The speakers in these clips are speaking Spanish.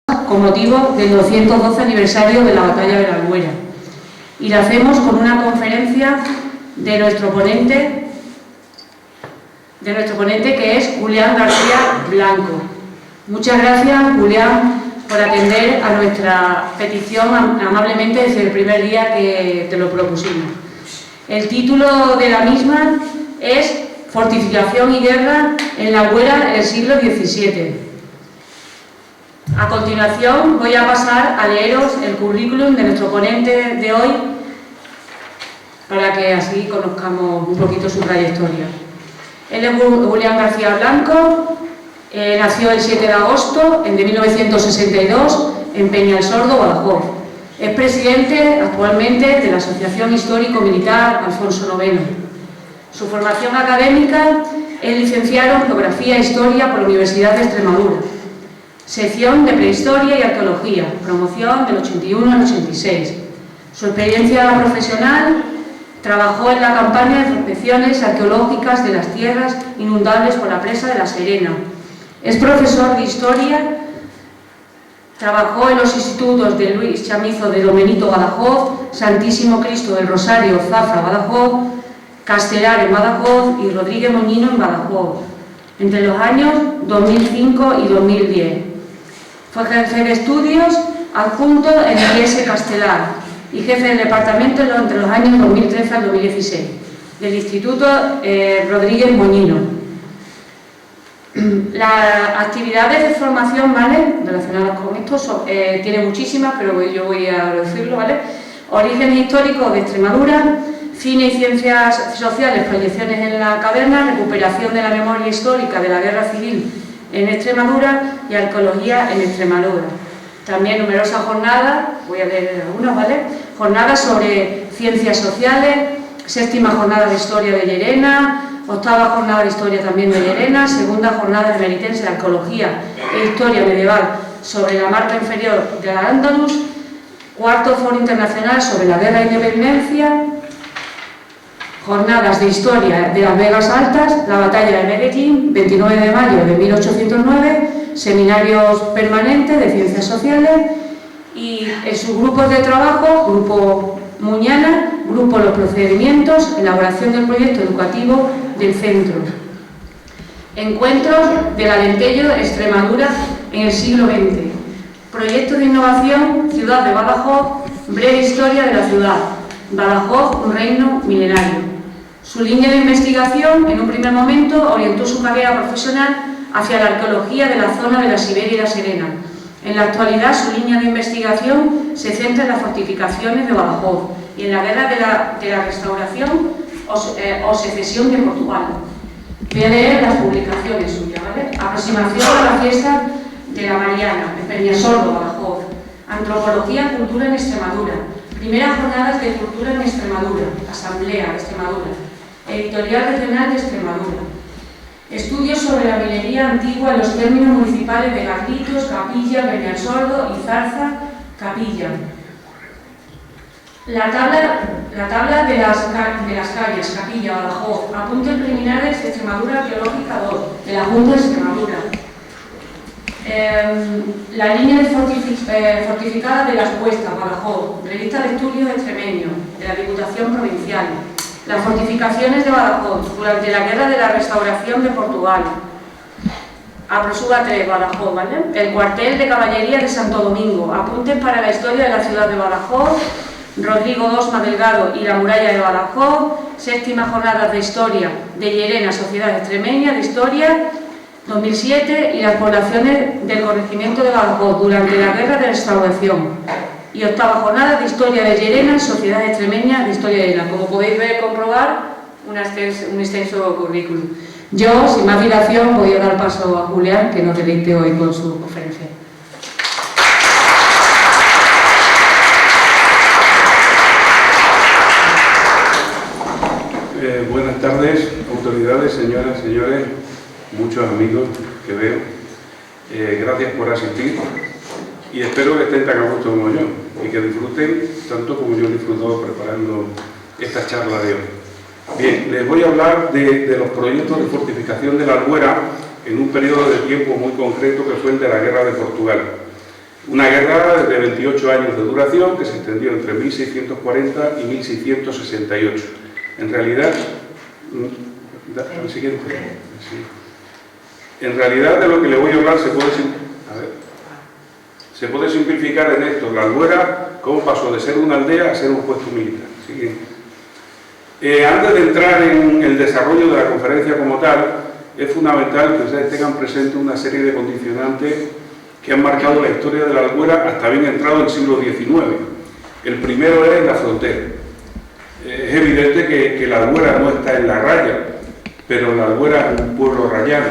con motivo del 212 aniversario de la batalla de la Albuera. Y la hacemos con una conferencia de nuestro ponente que es Julián García Blanco. Muchas gracias, Julián, por atender a nuestra petición amablemente desde el primer día que te lo propusimos. El título de la misma es Fortificación y guerra en la Albuera en el siglo XVII. A continuación voy a pasar a leeros el currículum de nuestro ponente de hoy para que así conozcamos un poquito su trayectoria. Él es Julián García Blanco, nació el 7 de agosto de 1962 en Peñalsordo, Badajoz. Es presidente actualmente de la Asociación Histórico-Militar Alfonso IX. Su formación académica es licenciado en Geografía e Historia por la Universidad de Extremadura. Sección de Prehistoria y Arqueología, promoción del 81 al 86. Su experiencia profesional: trabajó en la campaña de prospecciones arqueológicas de las tierras inundables por la presa de La Serena. Es profesor de Historia, trabajó en los institutos de Luis Chamizo de Domenito, Badajoz, Santísimo Cristo del Rosario, Zafra, Badajoz, Castelar en Badajoz y Rodríguez Moñino en Badajoz, entre los años 2005 y 2010. Fue jefe de estudios adjunto en el IES Castelar y jefe del departamento entre los años 2013 al 2016 del Instituto Rodríguez Moñino. Las actividades de formación, ¿vale?, relacionadas con esto tiene muchísimas, pero yo voy a decirlo, ¿vale? Orígenes históricos de Extremadura, cine y ciencias sociales, proyecciones en la caverna, recuperación de la memoria histórica de la guerra civil en Extremadura y arqueología en Extremadura. También numerosas jornadas, voy a leer algunas, ¿vale? Jornadas sobre ciencias sociales, séptima jornada de historia de Llerena, octava jornada de historia también de Llerena, segunda jornada de Meritense de arqueología e historia medieval sobre la marca inferior de Al-Ándalus, cuarto foro internacional sobre la guerra de independencia, jornadas de historia de las Vegas Altas, la batalla de Medellín, 29 de mayo de 1809, seminarios permanentes de ciencias sociales y en sus grupos de trabajo, Grupo Muñana, Grupo Los Procedimientos, elaboración del proyecto educativo del centro. Encuentros del Alentejo, Extremadura en el siglo XX. Proyecto de innovación, Ciudad de Badajoz, breve historia de la ciudad. Badajoz, un reino milenario. Su línea de investigación, en un primer momento, orientó su carrera profesional hacia la arqueología de la zona de la Siberia y la Serena. En la actualidad, su línea de investigación se centra en las fortificaciones de Badajoz y en la guerra de la restauración o secesión de Portugal. Voy a leer las publicaciones suyas, ¿vale? Aproximación a la fiesta de la Mariana, en Peñalsordo, Badajoz. Antropología y cultura en Extremadura. Primeras jornadas de cultura en Extremadura. Asamblea, Extremadura. Editorial Regional de Extremadura. Estudios sobre la minería antigua en los términos municipales de Garritos, Capilla, Peñalsordo y Zarza, Capilla. La tabla de las calles, Capilla, Badajoz. Apuntes preliminares de Extremadura Arqueológica 2, de la Junta de Extremadura. La línea fortificada de las Cuestas, Badajoz. Revista de Estudios Extremeños, de la Diputación Provincial. Las fortificaciones de Badajoz durante la guerra de la restauración de Portugal. Aprosuba 3, Badajoz, ¿vale? El cuartel de caballería de Santo Domingo. Apuntes para la historia de la ciudad de Badajoz. Rodrigo Osma Delgado y la muralla de Badajoz. Séptima jornada de historia de Llerena, Sociedad Extremeña de Historia, 2007, y las poblaciones del corregimiento de Badajoz durante la guerra de restauración. Y octava jornada de historia de Llerena, Sociedad Extremeña de Historia de Llerena. Como podéis ver, comprobar, un extenso currículum. Yo, sin más dilación, voy a dar paso a Julián, que nos deleite hoy con su conferencia. Buenas tardes, autoridades, señoras, señores, muchos amigos que veo. Gracias por asistir y espero que estén tan a gusto como yo y que disfruten tanto como yo he disfrutado preparando esta charla de hoy. Bien, les voy a hablar de los proyectos de fortificación de la Albuera en un periodo de tiempo muy concreto que fue el de la Guerra de Portugal. Una guerra de 28 años de duración que se extendió entre 1640 y 1668. En realidad, en realidad de lo que le voy a hablar se puede simplificar en esto: la Albuera, cómo pasó de ser una aldea a ser un puesto militar. Antes de entrar en el desarrollo de la conferencia como tal, es fundamental que ustedes tengan presente una serie de condicionantes que han marcado la historia de la Albuera hasta bien entrado el siglo XIX. El primero es la frontera. Es evidente que la Albuera no está en la raya, pero la Albuera es un pueblo rayano.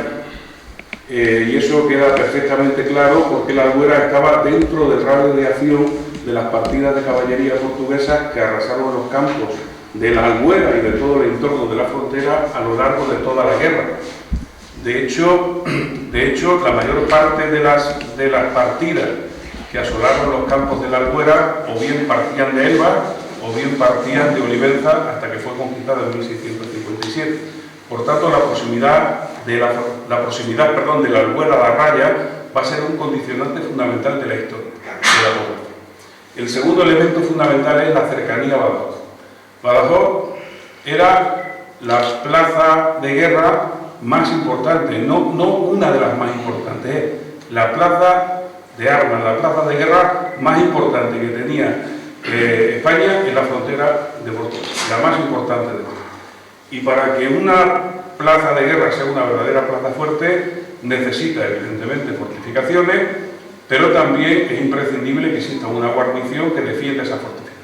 Y eso queda perfectamente claro porque la Albuera estaba dentro del radio de acción de las partidas de caballería portuguesas que arrasaron los campos de la Albuera y de todo el entorno de la frontera a lo largo de toda la guerra. De hecho, la mayor parte de las partidas que asolaron los campos de la Albuera o bien partían de Elba o bien partían de Olivenza hasta que fue conquistada en 1657. Por tanto, la proximidad de la Albuera a la raya va a ser un condicionante fundamental de la historia de la población. El segundo elemento fundamental es la cercanía a Badajoz. Badajoz era la plaza de guerra más importante, no una de las más importantes, es la plaza de armas, la plaza de guerra más importante que tenía España en la frontera de Portugal, la más importante de todas. Y para que una plaza de guerra sea una verdadera plaza fuerte, necesita evidentemente fortificaciones, pero también es imprescindible que exista una guarnición que defienda esa fortificación.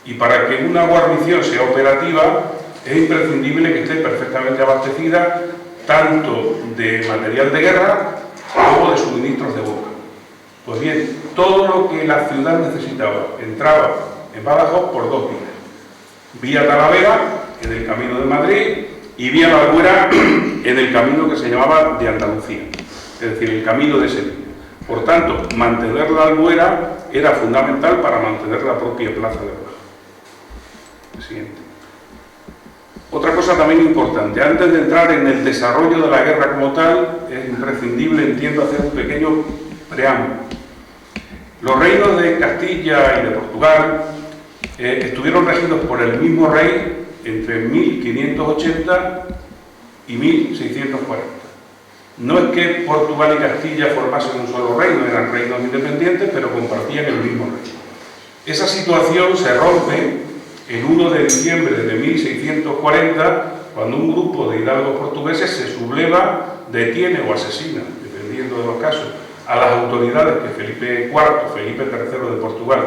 Y para que una guarnición sea operativa, es imprescindible que esté perfectamente abastecida tanto de material de guerra como de suministros de boca. Pues bien, todo lo que la ciudad necesitaba entraba en Badajoz por dos vías. Vía Talavera, en el camino de Madrid, y vía la Albuera, en el camino que se llamaba de Andalucía, es decir, el camino de Sevilla. Por tanto, mantener la Albuera era fundamental para mantener la propia plaza de Badajoz. Siguiente. Otra cosa también importante, antes de entrar en el desarrollo de la guerra como tal, es imprescindible, entiendo, hacer un pequeño preámbulo. Los reinos de Castilla y de Portugal estuvieron regidos por el mismo rey entre 1580 y 1640. No es que Portugal y Castilla formasen un solo reino, eran reinos independientes, pero compartían el mismo reino. Esa situación se rompe el 1 de diciembre de 1640, cuando un grupo de hidalgos portugueses se subleva, detiene o asesina, dependiendo de los casos, a las autoridades que Felipe III de Portugal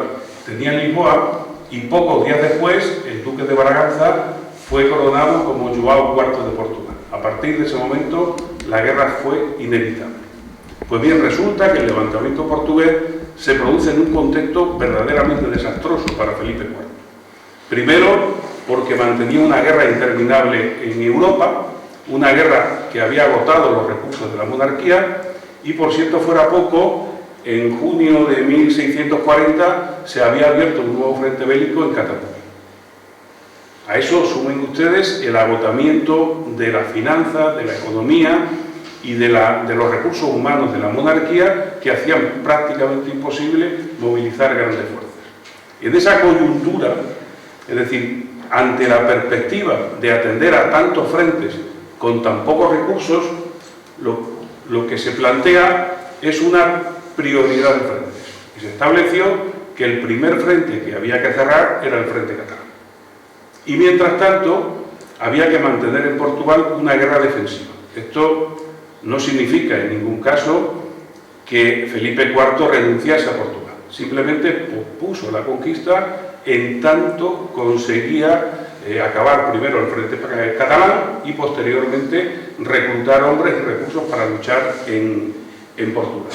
tenía en Lisboa, y pocos días después el duque de Braganza fue coronado como João IV de Portugal. A partir de ese momento la guerra fue inevitable. Pues bien, resulta que el levantamiento portugués se produce en un contexto verdaderamente desastroso para Felipe IV. Primero, porque mantenía una guerra interminable en Europa, una guerra que había agotado los recursos de la monarquía, y por cierto fuera poco, en junio de 1640 se había abierto un nuevo frente bélico en Cataluña. A eso sumen ustedes el agotamiento de la finanza, de la economía y de los recursos humanos de la monarquía, que hacían prácticamente imposible movilizar grandes fuerzas. En esa coyuntura, es decir, ante la perspectiva de atender a tantos frentes con tan pocos recursos, lo que se plantea es una prioridad de frentes. Y se estableció que el primer frente que había que cerrar era el frente catalán. Y mientras tanto, había que mantener en Portugal una guerra defensiva. Esto no significa en ningún caso que Felipe IV renunciase a Portugal. Simplemente pospuso la conquista en tanto conseguía acabar primero el frente catalán y posteriormente reclutar hombres y recursos para luchar en Portugal.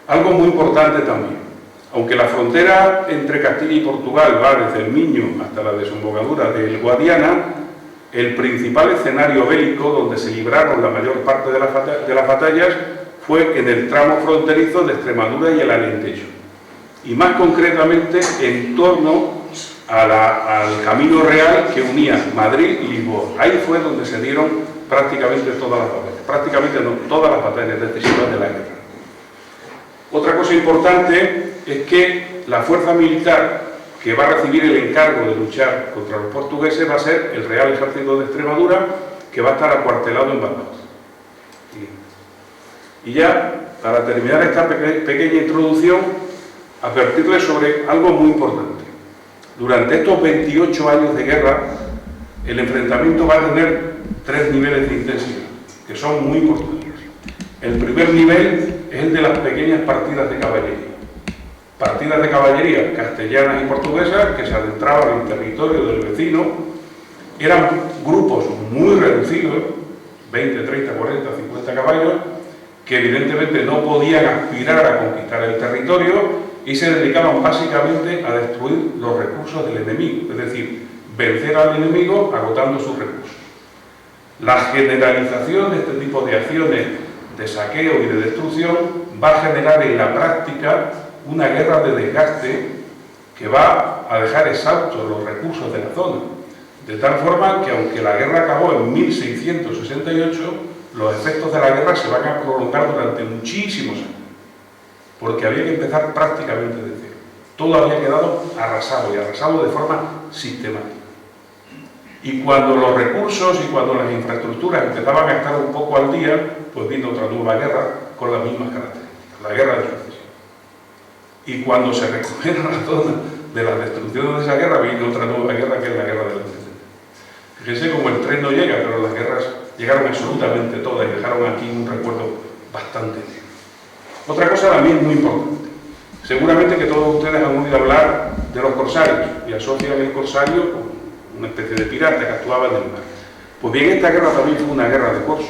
Algo muy importante también, aunque la frontera entre Castilla y Portugal va desde el Miño hasta la desembocadura del Guadiana, el principal escenario bélico donde se libraron la mayor parte de las batallas fue en el tramo fronterizo de Extremadura y el Alentejo, y más concretamente en torno al camino real que unía Madrid y Lisboa. Ahí fue donde se dieron prácticamente todas las batallas, prácticamente no todas las batallas decisivas de la guerra. Otra cosa importante es que la fuerza militar que va a recibir el encargo de luchar contra los portugueses va a ser el Real Ejército de Extremadura, que va a estar acuartelado en Badajoz. Y ya, para terminar esta pequeña introducción, advertirles sobre algo muy importante. Durante estos 28 años de guerra, el enfrentamiento va a tener 3 niveles de intensidad, que son muy importantes. El primer nivel es el de las pequeñas partidas de caballería. Partidas de caballería castellanas y portuguesas que se adentraban en territorio del vecino. Eran grupos muy reducidos, 20, 30, 40, 50 caballos, que evidentemente no podían aspirar a conquistar el territorio y se dedicaban básicamente a destruir los recursos del enemigo, es decir, vencer al enemigo agotando sus recursos. La generalización de este tipo de acciones de saqueo y de destrucción va a generar en la práctica una guerra de desgaste que va a dejar exhaustos los recursos de la zona, de tal forma que aunque la guerra acabó en 1668, los efectos de la guerra se van a prolongar durante muchísimos años, porque había que empezar prácticamente de cero. Todo había quedado arrasado, y arrasado de forma sistemática. Y cuando los recursos y cuando las infraestructuras empezaban a estar un poco al día, pues vino otra nueva guerra con las mismas características, la guerra de sucesión. Y cuando se recogieron las zonas de las destrucciones de esa guerra, vino otra nueva guerra, que es la guerra de la independencia. Fíjense cómo el tren no llega, pero las guerras llegaron absolutamente todas y dejaron aquí un recuerdo bastante negro. Otra cosa también muy importante. Seguramente que todos ustedes han oído hablar de los corsarios y asocian el corsario con una especie de pirata que actuaba en el mar. Pues bien, esta guerra también fue una guerra de corsos,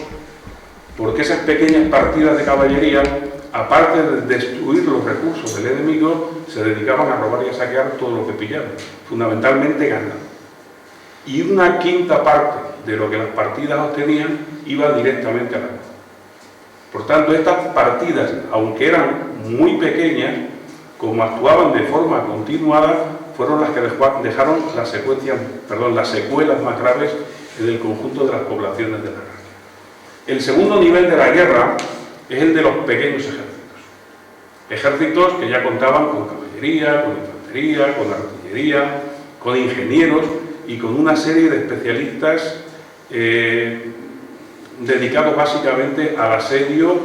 porque esas pequeñas partidas de caballería, aparte de destruir los recursos del enemigo, se dedicaban a robar y a saquear todo lo que pillaban, fundamentalmente ganado. Y una quinta parte de lo que las partidas obtenían iba directamente a la guerra. Por tanto, estas partidas, aunque eran muy pequeñas, como actuaban de forma continuada, fueron las que dejaron las secuelas más graves en el conjunto de las poblaciones de la guerra. El segundo nivel de la guerra es el de los pequeños ejércitos. Ejércitos que ya contaban con caballería, con infantería, con artillería, con ingenieros y con una serie de especialistas dedicados básicamente al asedio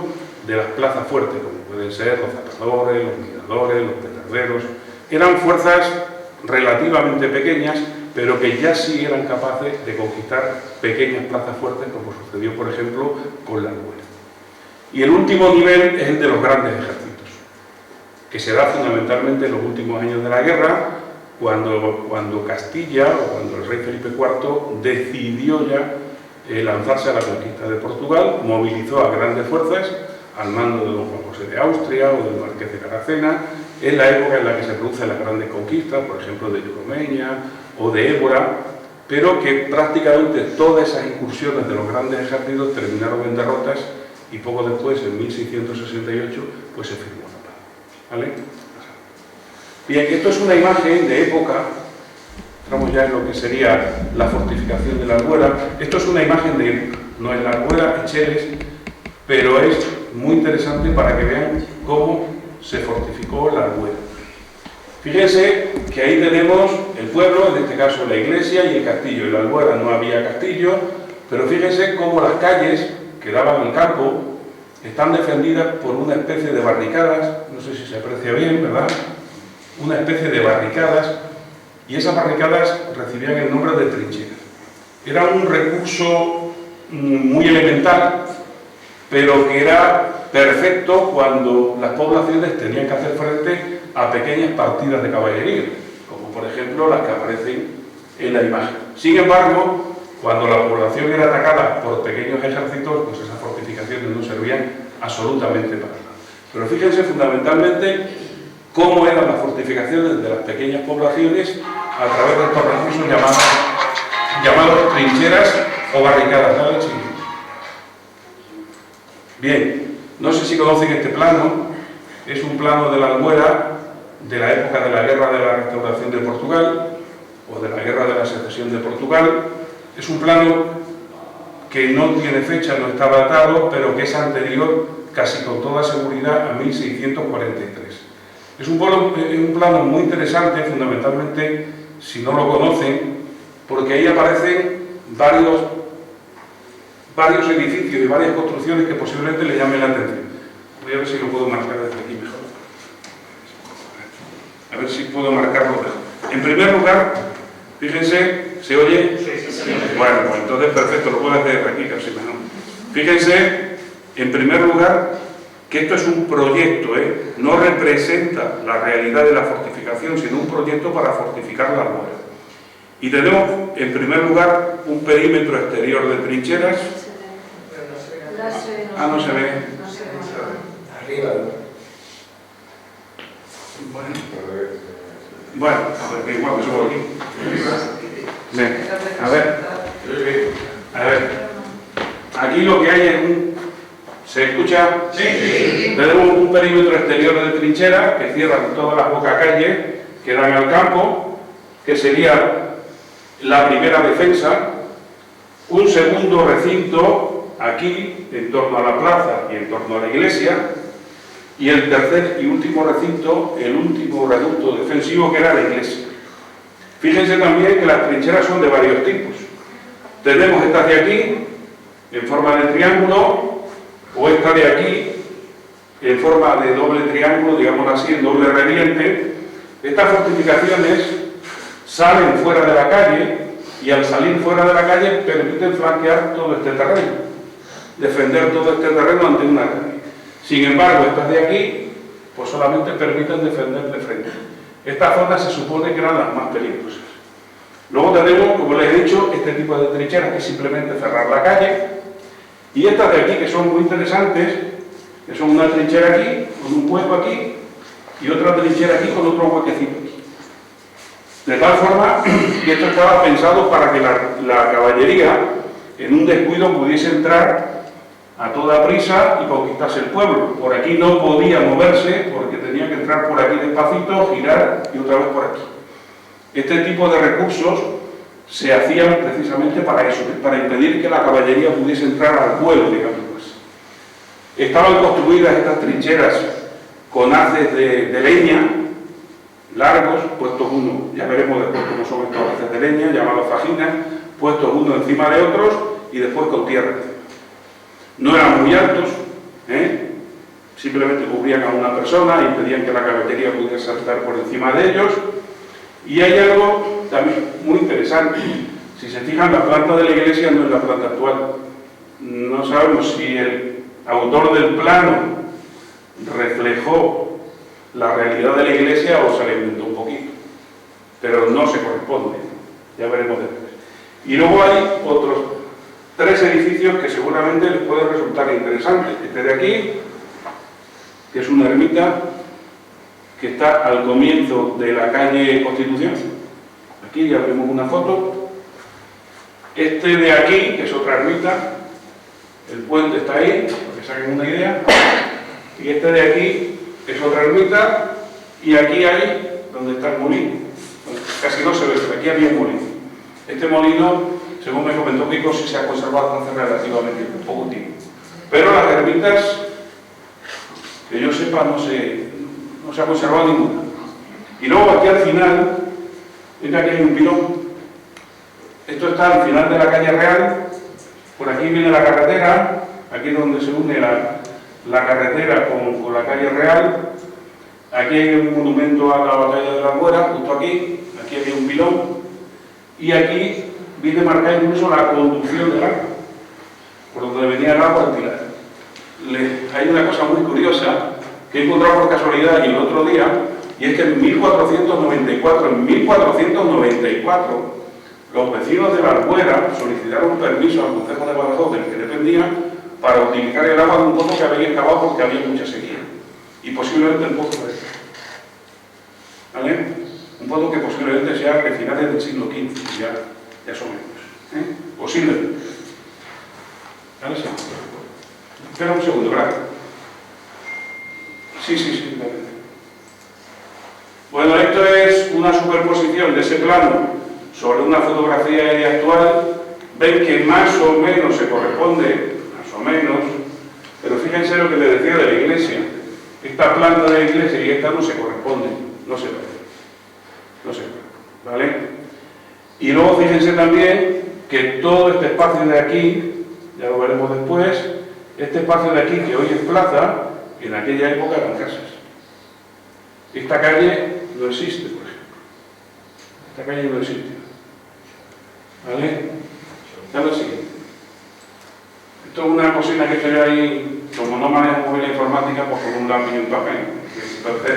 de las plazas fuertes, como pueden ser los zapadores, los miradores, los petarderos. Eran fuerzas relativamente pequeñas, pero que ya sí eran capaces de conquistar pequeñas plazas fuertes, como sucedió, por ejemplo, con la Albuera. Y el último nivel es el de los grandes ejércitos, que se da fundamentalmente en los últimos años de la guerra, cuando Castilla, o cuando el rey Felipe IV decidió ya lanzarse a la conquista de Portugal, movilizó a grandes fuerzas al mando de don Juan José de Austria o del Marqués de Caracena. Es la época en la que se producen las grandes conquistas, por ejemplo, de Yuromeña o de Évora, pero que prácticamente todas esas incursiones de los grandes ejércitos terminaron en derrotas y poco después, en 1668, pues se firmó la paz. ¿Vale? Bien, esto es una imagen de época. Entramos ya en lo que sería la fortificación de la Albuera. Esto es una imagen de época, no es la Albuera, Echeles, pero es muy interesante para que vean cómo se fortificó la Albuera. Fíjense que ahí tenemos el pueblo, en este caso la iglesia y el castillo. En la Albuera no había castillo, pero fíjense cómo las calles que daban al campo están defendidas por una especie de barricadas, no sé si se aprecia bien, ¿verdad? Una especie de barricadas, y esas barricadas recibían el nombre de trincheras. Era un recurso muy elemental, pero que era perfecto cuando las poblaciones tenían que hacer frente a pequeñas partidas de caballería, como por ejemplo las que aparecen en la imagen. Sin embargo, cuando la población era atacada por pequeños ejércitos, pues esas fortificaciones no servían absolutamente para nada. Pero fíjense fundamentalmente cómo eran las fortificaciones de las pequeñas poblaciones a través de estos recursos llamados trincheras o barricadas. ¿Vale, chicos? Bien, no sé si conocen este plano. Es un plano de la Albuera de la época de la Guerra de la Restauración de Portugal o de la Guerra de la Secesión de Portugal. Es un plano que no tiene fecha, no está datado, pero que es anterior casi con toda seguridad a 1643. Es un plano muy interesante, fundamentalmente, si no lo conocen, porque ahí aparecen varios edificios y varias construcciones que posiblemente le llamen la atención. Voy a ver si lo puedo marcar desde aquí mejor. A ver si puedo marcarlo mejor. En primer lugar, fíjense, ¿se oye? Sí. Bueno, pues entonces perfecto, lo puedo hacer desde aquí casi mejor. Fíjense, en primer lugar, que esto es un proyecto, no representa la realidad de la fortificación, sino un proyecto para fortificar la Albuera. Y tenemos, en primer lugar, un perímetro exterior de trincheras. Ah, no se ve. Arriba. Bueno, a ver, igual me subo aquí. A ver. Aquí lo que hay es ¿se escucha? Sí. Tenemos un perímetro exterior de trincheras que cierran todas las bocacalles que dan al campo, que sería la primera defensa, un segundo recinto aquí, en torno a la plaza y en torno a la iglesia, y el tercer y último recinto, el último reducto defensivo, que era la iglesia. Fíjense también que las trincheras son de varios tipos. Tenemos estas de aquí, en forma de triángulo, o esta de aquí, en forma de doble triángulo, digamos así, en doble reliente. Estas fortificaciones salen fuera de la calle y al salir fuera de la calle permiten flanquear todo este terreno, defender todo este terreno ante una calle. Sin embargo, estas de aquí, pues solamente permiten defender de frente. Estas zonas se supone que eran las más peligrosas. Luego tenemos, como les he dicho, este tipo de trincheras, que es simplemente cerrar la calle. Y estas de aquí, que son muy interesantes, que son una trinchera aquí, con un hueco aquí, y otra trinchera aquí con otro huequecito aquí. De tal forma que esto estaba pensado para que la caballería, en un descuido, pudiese entrar a toda prisa y conquistarse el pueblo. Por aquí no podía moverse, porque tenía que entrar por aquí despacito, girar y otra vez por aquí. Este tipo de recursos se hacían precisamente para eso, para impedir que la caballería pudiese entrar al pueblo, digamos. Estaban construidas estas trincheras con haces de leña, largos, puestos uno, ya veremos después cómo son estos haces de leña, llamados fajinas, puestos uno encima de otros y después con tierra. No eran muy altos, simplemente cubrían a una persona e impedían que la caballería pudiera saltar por encima de ellos. Y hay algo también muy interesante. Si se fijan, la planta de la iglesia no es la planta actual. No sabemos si el autor del plano reflejó la realidad de la iglesia o se la inventó un poquito. Pero no se corresponde. Ya veremos después. Y luego hay otros 3 edificios que seguramente les pueden resultar interesantes. Este de aquí, que es una ermita que está al comienzo de la calle Constitución. Aquí ya vemos una foto. Este de aquí, que es otra ermita, el puente está ahí, para que saquen una idea. Y este de aquí es otra ermita, y aquí hay donde está el molino. Casi no se ve, pero aquí había un molino. Este molino, según me comentó Kiko, sí se ha conservado hace relativamente poco tiempo. Pero las ermitas, que yo sepa, no se ha conservado ninguna. Y luego aquí al final, mira que hay un pilón. Esto está al final de la calle Real, por aquí viene la carretera, aquí es donde se une la carretera con la calle Real. Aquí hay un monumento a la batalla de la Albuera, justo aquí hay un pilón, y aquí viene marcada incluso la conducción del agua, por donde venía el agua al tirar. Hay una cosa muy curiosa que he encontrado por casualidad y el otro día, y es que en 1494, los vecinos de la Albuera solicitaron un permiso al Concejo de Badajoz, del que dependía, para utilizar el agua de un pozo que había excavado porque había mucha sequía. Y posiblemente el pozo de este. ¿Vale? Un pozo que posiblemente sea de finales del siglo XV, ya son menos. Posiblemente. ¿Vale? Sí. Espera un segundo, ¿verdad? Sí. Bueno, esto es una superposición de ese plano sobre una fotografía aérea actual. Ven que más o menos se corresponde, más o menos, pero fíjense lo que le decía de la iglesia. Esta planta de la iglesia y esta no se corresponden, no se puede. No se puede, ¿vale? Y luego fíjense también que todo este espacio de aquí, ya lo veremos después, este espacio de aquí que hoy es plaza, en aquella época eran casas. Esta calle no existe, por ejemplo. Esta calle no existe. ¿Vale? Ya lo sigue. Esto es una cocina que estoy ahí, como no manejo muy bien la informática, pues con un lápiz y un papel. Entonces,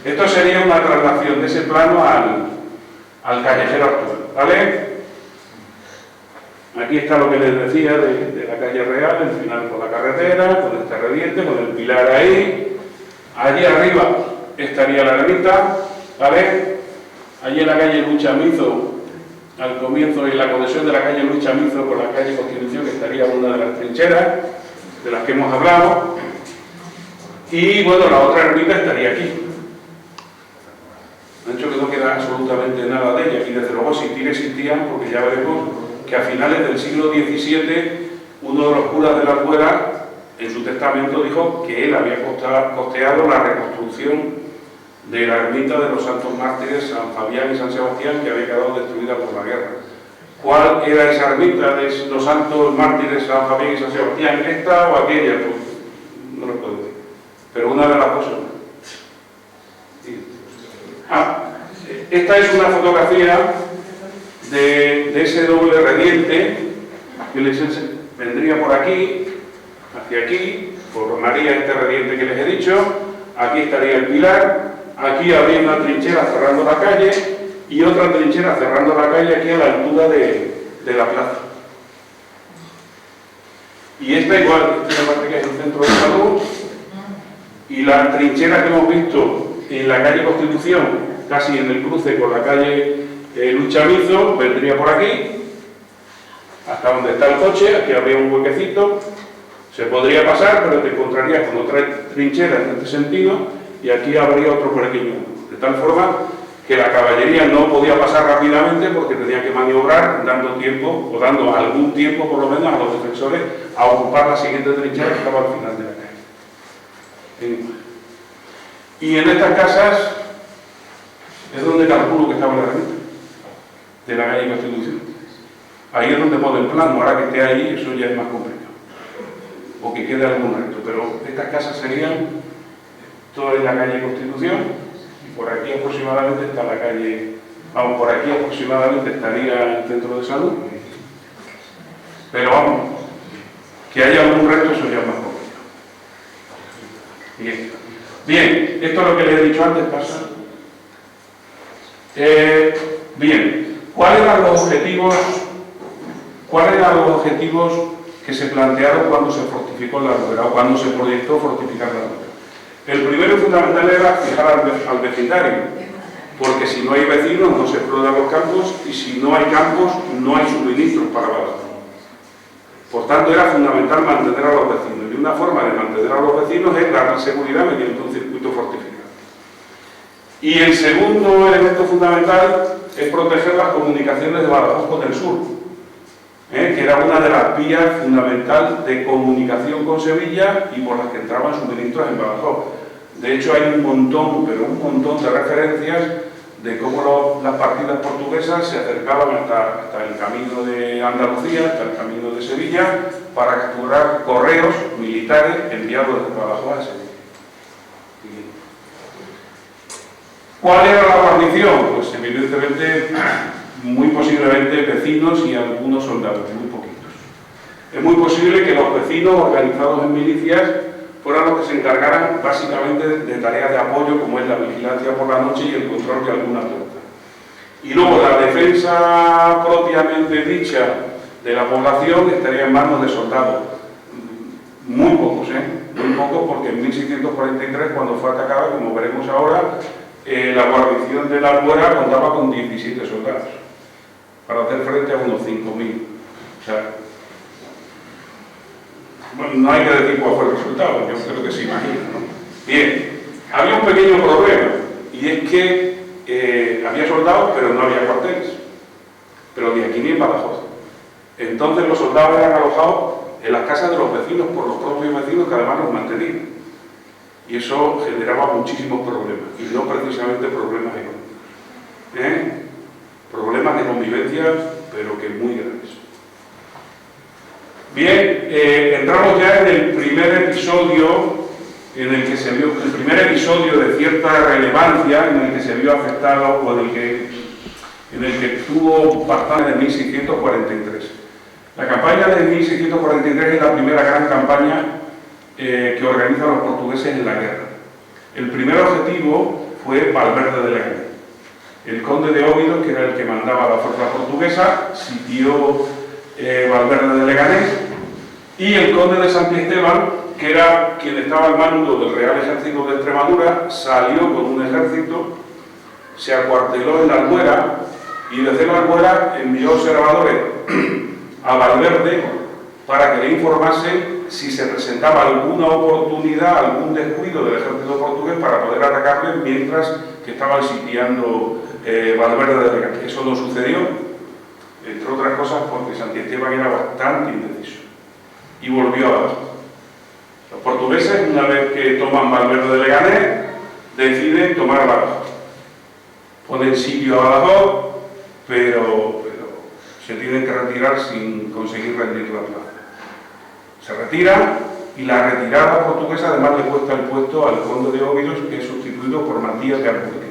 esto sería una traslación de ese plano al callejero actual. ¿Vale? Aquí está lo que les decía de la calle real, el final con la carretera, con este rediente, con el pilar ahí. Allí arriba estaría la ermita, ¿vale? Allí en la calle Luis Chamizo, al comienzo y la conexión de la calle Luis Chamizo con la calle Constitución, que estaría una de las trincheras de las que hemos hablado. Y bueno, la otra ermita estaría aquí. Han dicho que no queda absolutamente nada de ella, y desde luego existían, porque ya veremos que a finales del siglo XVII uno de los curas de la Albuera en su testamento dijo que él había costeado la reconstrucción de la ermita de los santos mártires San Fabián y San Sebastián, que había quedado destruida por la guerra. ¿Cuál era esa ermita de los santos mártires San Fabián y San Sebastián? ¿Esta o aquella? Pues no lo puedo decir, pero una de las cosas. Esta es una fotografía de ese doble rediente que les vendría por aquí, hacia aquí, formaría este rediente que les he dicho. Aquí estaría el pilar, aquí habría una trinchera cerrando la calle y otra trinchera cerrando la calle aquí a la altura de la plaza. Y esta igual, esta parte que es el centro de salud, y la trinchera que hemos visto en la calle Constitución, casi en el cruce con la calle Luis Chamizo, vendría por aquí, hasta donde está el coche. Aquí habría un huequecito, se podría pasar, pero te encontrarías con otra trinchera en este sentido, y aquí habría otro pequeño, de tal forma que la caballería no podía pasar rápidamente porque tenía que maniobrar, dando tiempo, o dando algún tiempo por lo menos a los defensores a ocupar la siguiente trinchera que estaba al final de la calle. Y en estas casas es donde calculo que estaba la ermita de la calle Constitución. Ahí es donde pone el plano. Ahora que esté ahí, eso ya es más complicado, o que quede algún resto, pero estas casas serían toda en la calle Constitución, y por aquí aproximadamente está la calle, vamos, por aquí aproximadamente estaría el centro de salud, pero vamos, que haya algún resto, eso ya es más complicado. Bien, esto es lo que les he dicho antes, pasa. Bien, ¿cuáles eran los objetivos que se plantearon cuando se fortificó la Albuera, o cuando se proyectó fortificar la Albuera? El primero y fundamental era fijar al vecindario, porque si no hay vecinos no se explotan los campos, y si no hay campos no hay suministros para Badajoz. Por tanto, era fundamental mantener a los vecinos, y una forma de mantener a los vecinos es darles seguridad mediante un circuito fortificado. Y el segundo elemento fundamental es proteger las comunicaciones de Badajoz con el sur, que era una de las vías fundamentales de comunicación con Sevilla y por las que entraban suministros en Badajoz. De hecho, hay un montón, pero un montón de referencias de cómo las partidas portuguesas se acercaban hasta el camino de Andalucía, hasta el camino de Sevilla, para capturar correos militares enviados desde Badajoz a Sevilla. ¿Cuál era la guarnición? Pues evidentemente, muy posiblemente vecinos y algunos soldados, muy poquitos. Es muy posible que los vecinos organizados en milicias fueran los que se encargaran básicamente de tareas de apoyo, como es la vigilancia por la noche y el control de alguna puerta. Y luego la defensa propiamente dicha de la población estaría en manos de soldados. Muy pocos, muy pocos, porque en 1643, cuando fue atacada, como veremos ahora, la guarnición de la Albuera contaba con 17 soldados para hacer frente a unos 5.000. O sea, bueno, no hay que decir cuál fue el resultado, yo creo que se imagina, ¿no? Bien, había un pequeño problema, y es que había soldados, pero no había cuarteles, pero ni aquí ni en Badajoz. Entonces los soldados eran alojados en las casas de los vecinos, por los propios vecinos que además los mantenían. Y eso generaba muchísimos problemas, y no precisamente problemas económicos. Problemas de convivencia, pero que muy graves. Bien, entramos ya en el primer episodio en el que se vio, el primer episodio de cierta relevancia en el que se vio afectado o en el que tuvo bastante de 1643. La campaña de 1643 es la primera gran campaña que organizan los portugueses en la guerra. El primer objetivo fue Valverde de Leganés. El conde de Óbidos, que era el que mandaba la fuerza portuguesa, sitió Valverde de Leganés, y el conde de Santiesteban, que era quien estaba al mando del Real Ejército de Extremadura, salió con un ejército, se acuarteló en la Albuera, y desde la Albuera envió observadores a Valverde para que le informase si se presentaba alguna oportunidad, algún descuido del ejército portugués para poder atacarle mientras que estaba sitiando Valverde de Leganés. Eso no sucedió, entre otras cosas porque Santiesteban era bastante indeciso y volvió a Badajoz. Los portugueses, una vez que toman Valverde de Leganés, deciden tomar Badajoz. Ponen sitio a Badajoz, pero se tienen que retirar sin conseguir rendir la plaza. Se retira, y la retirada portuguesa además le cuesta el puesto al conde de Óbidos, que es sustituido por Matías de Alburquerque.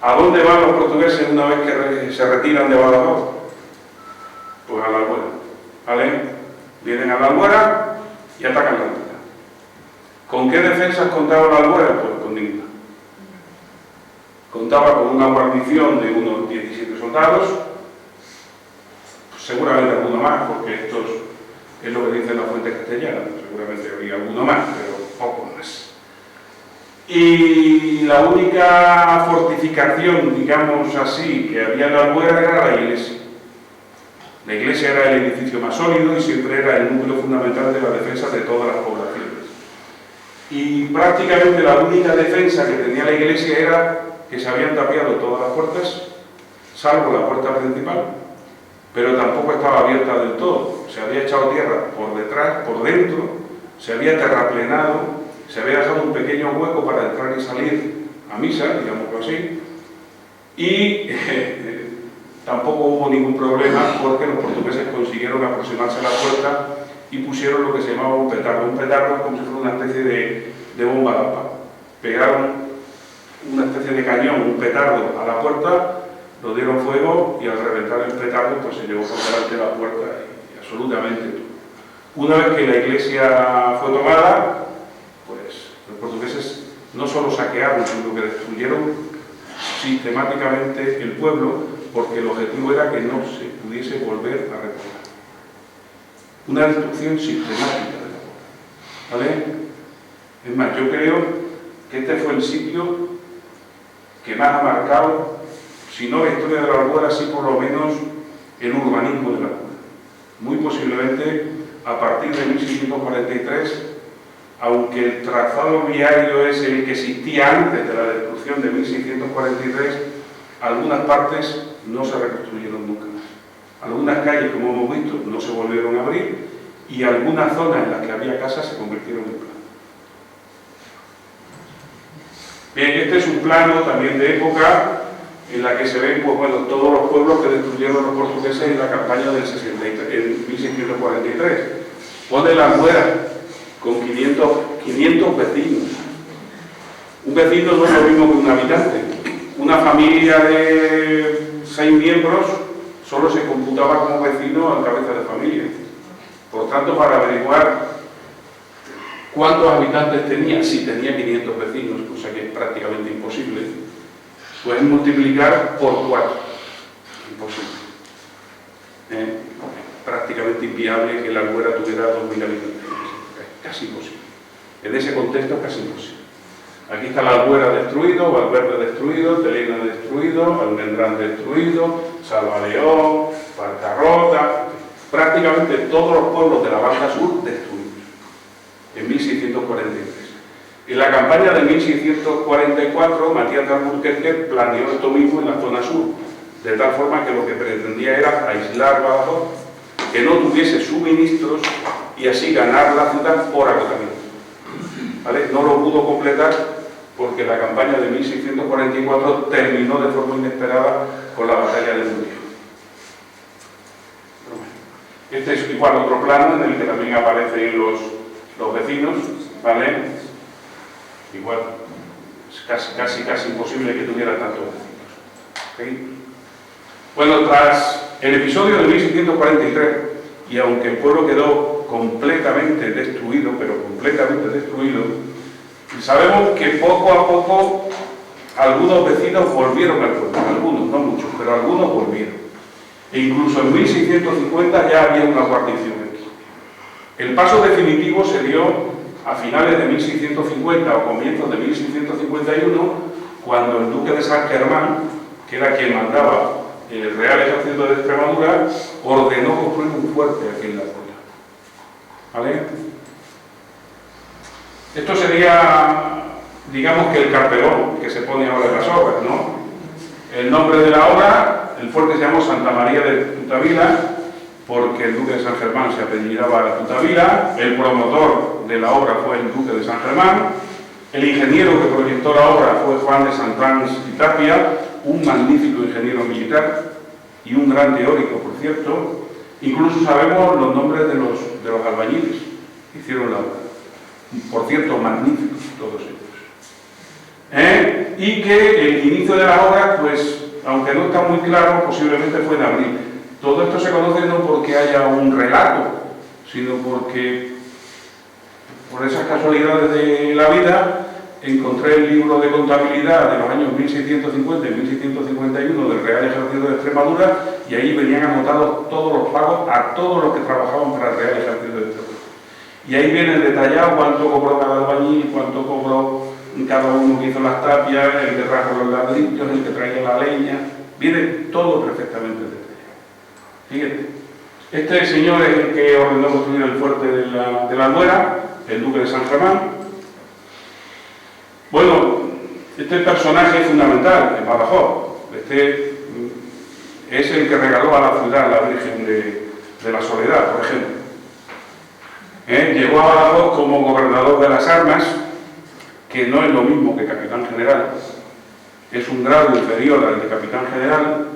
¿A dónde van los portugueses una vez que se retiran de Badajoz? Pues a la Albuera. ¿Vale? Vienen a la Albuera y atacan la Albuera. ¿Con qué defensas contaba la Albuera? Pues con ninguna. Contaba con una guarnición de unos 17 soldados, seguramente alguno más, porque estos es lo que dicen las fuentes castellanas, seguramente había alguno más, pero poco más. Y la única fortificación, digamos así, que había en la Albuera era la iglesia. La iglesia era el edificio más sólido y siempre era el núcleo fundamental de la defensa de todas las poblaciones. Y prácticamente la única defensa que tenía la iglesia era que se habían tapiado todas las puertas, salvo la puerta principal, pero tampoco estaba abierta del todo. Se había echado tierra por detrás, por dentro, se había terraplenado, se había dejado un pequeño hueco para entrar y salir a misa, digámoslo así, y tampoco hubo ningún problema porque los portugueses consiguieron aproximarse a la puerta y pusieron lo que se llamaba un petardo. Un petardo es como si fuera una especie de bomba de agua. Pegaron una especie de cañón, un petardo a la puerta, lo dieron fuego y al reventar el petardo pues se llevó por delante de la puerta y absolutamente todo. Una vez que la iglesia fue tomada, pues los portugueses no solo saquearon, sino que destruyeron sistemáticamente el pueblo, porque el objetivo era que no se pudiese volver a repoblar. Una destrucción sistemática de la puebla. ¿Vale? Es más, yo creo que este fue el sitio que más ha marcado, si no la historia de la Albuera, sí por lo menos el urbanismo de la Albuera. Muy posiblemente a partir de 1643, aunque el trazado viario es el que existía antes de la destrucción de 1643, algunas partes no se reconstruyeron nunca más. Algunas calles, como hemos visto, no se volvieron a abrir y algunas zonas en las que había casas se convirtieron en plano. Bien, este es un plano también de época en la que se ven pues, bueno, todos los pueblos que destruyeron los portugueses en la campaña del 1643. Pone la Albuera con 500 vecinos. Un vecino no es lo mismo que un habitante. Una familia de 6 miembros solo se computaba como vecino al cabeza de familia. Por tanto, para averiguar cuántos habitantes tenía, si tenía 500 vecinos, cosa que es prácticamente imposible, pueden multiplicar por 4. Imposible. Prácticamente inviable que la Albuera tuviera 2.000 habitantes. Casi imposible. En ese contexto es casi imposible. Aquí está la Albuera destruido, Valverde destruido, Telena destruido, Almendrán destruido, Salvaleón, Barcarrota, prácticamente todos los pueblos de la banda sur destruidos en 1643. En la campaña de 1644, Matías de Alburquerque planeó esto mismo en la zona sur, de tal forma que lo que pretendía era aislar Badajoz que no tuviese suministros y así ganar la ciudad por agotamiento. ¿Vale? No lo pudo completar porque la campaña de 1644 terminó de forma inesperada con la batalla de Mundio. Este es igual otro plano en el que también aparecen los vecinos, ¿vale? Igual, es casi imposible que tuviera tantos vecinos. ¿Okay? Bueno, tras el episodio de 1643, y aunque el pueblo quedó completamente destruido, pero completamente destruido, sabemos que poco a poco algunos vecinos volvieron al pueblo, algunos, no muchos, pero algunos volvieron. E incluso en 1650 ya había una guarnición aquí. El paso definitivo se dio a finales de 1650 o comienzos de 1651, cuando el duque de San Germán, que era quien mandaba el Real Ejército de Extremadura, ordenó construir un fuerte aquí en la zona. ¿Vale? Esto sería, digamos que el cartelón que se pone ahora en las obras, ¿no? El nombre de la obra, el fuerte se llamó Santa María de Tutavila, porque el duque de San Germán se apellidaba Tutavila, el promotor de la obra fue el duque de San Germán, el ingeniero que proyectó la obra fue Juan de Santáns y Tapia, un magnífico ingeniero militar y un gran teórico, por cierto. Incluso sabemos los nombres de los albañiles que hicieron la obra. Por cierto, magníficos todos ellos. Y que el inicio de la obra, pues, aunque no está muy claro, posiblemente fue en abril. Todo esto se conoce no porque haya un relato, sino porque, por esas casualidades de la vida, encontré el libro de contabilidad de los años 1650 y 1651 del Real Ejército de Extremadura, y ahí venían anotados todos los pagos a todos los que trabajaban para el Real Ejército de Extremadura. Y ahí viene detallado cuánto cobró cada albañil, cuánto cobró cada uno que hizo las tapias, el que trajo los ladrillos, el que traía la leña. Viene todo perfectamente detallado. Fíjate, este señor es el que ordenó construir el fuerte de la Albuera, el duque de San Germán. Bueno, este personaje es fundamental en Badajoz. Este es el que regaló a la ciudad la Virgen de la Soledad, por ejemplo. Llegó a Badajoz como gobernador de las armas, que no es lo mismo que capitán general, es un grado inferior al de capitán general,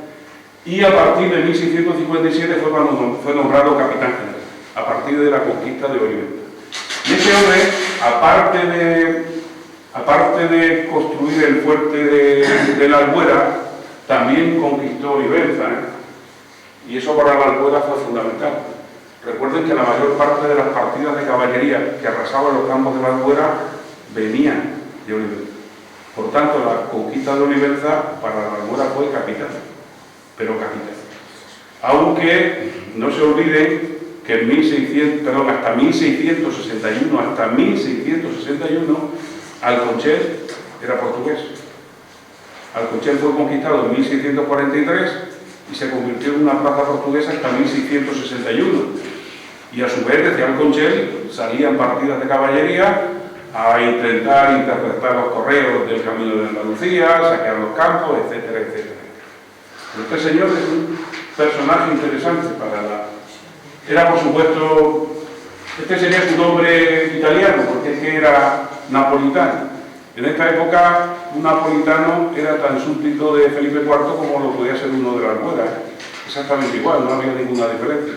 y a partir de 1657 fue cuando fue nombrado capitán general, a partir de la conquista de Olivenza. Y ese hombre, aparte de construir el fuerte de la Albuera, también conquistó Olivenza, y eso para la Albuera fue fundamental. Recuerden que la mayor parte de las partidas de caballería que arrasaban los campos de la Albuera venían de Olivenza. Por tanto, la conquista de Olivenza para la Albuera fue capital, pero capital. Aunque no se olviden que hasta 1661, Alconchel era portugués. Alconchel fue conquistado en 1643 y se convirtió en una plaza portuguesa hasta 1661. Y a su vez, desde Alconchel salían partidas de caballería a intentar interpretar los correos del Camino de Andalucía, saquear los campos, etcétera, etcétera. Pero este señor es un personaje interesante Era, por supuesto, este sería su nombre italiano, porque es que era napolitano. En esta época, un napolitano era tan súbdito de Felipe IV como lo podía ser uno de la Albuera. Exactamente igual, no había ninguna diferencia.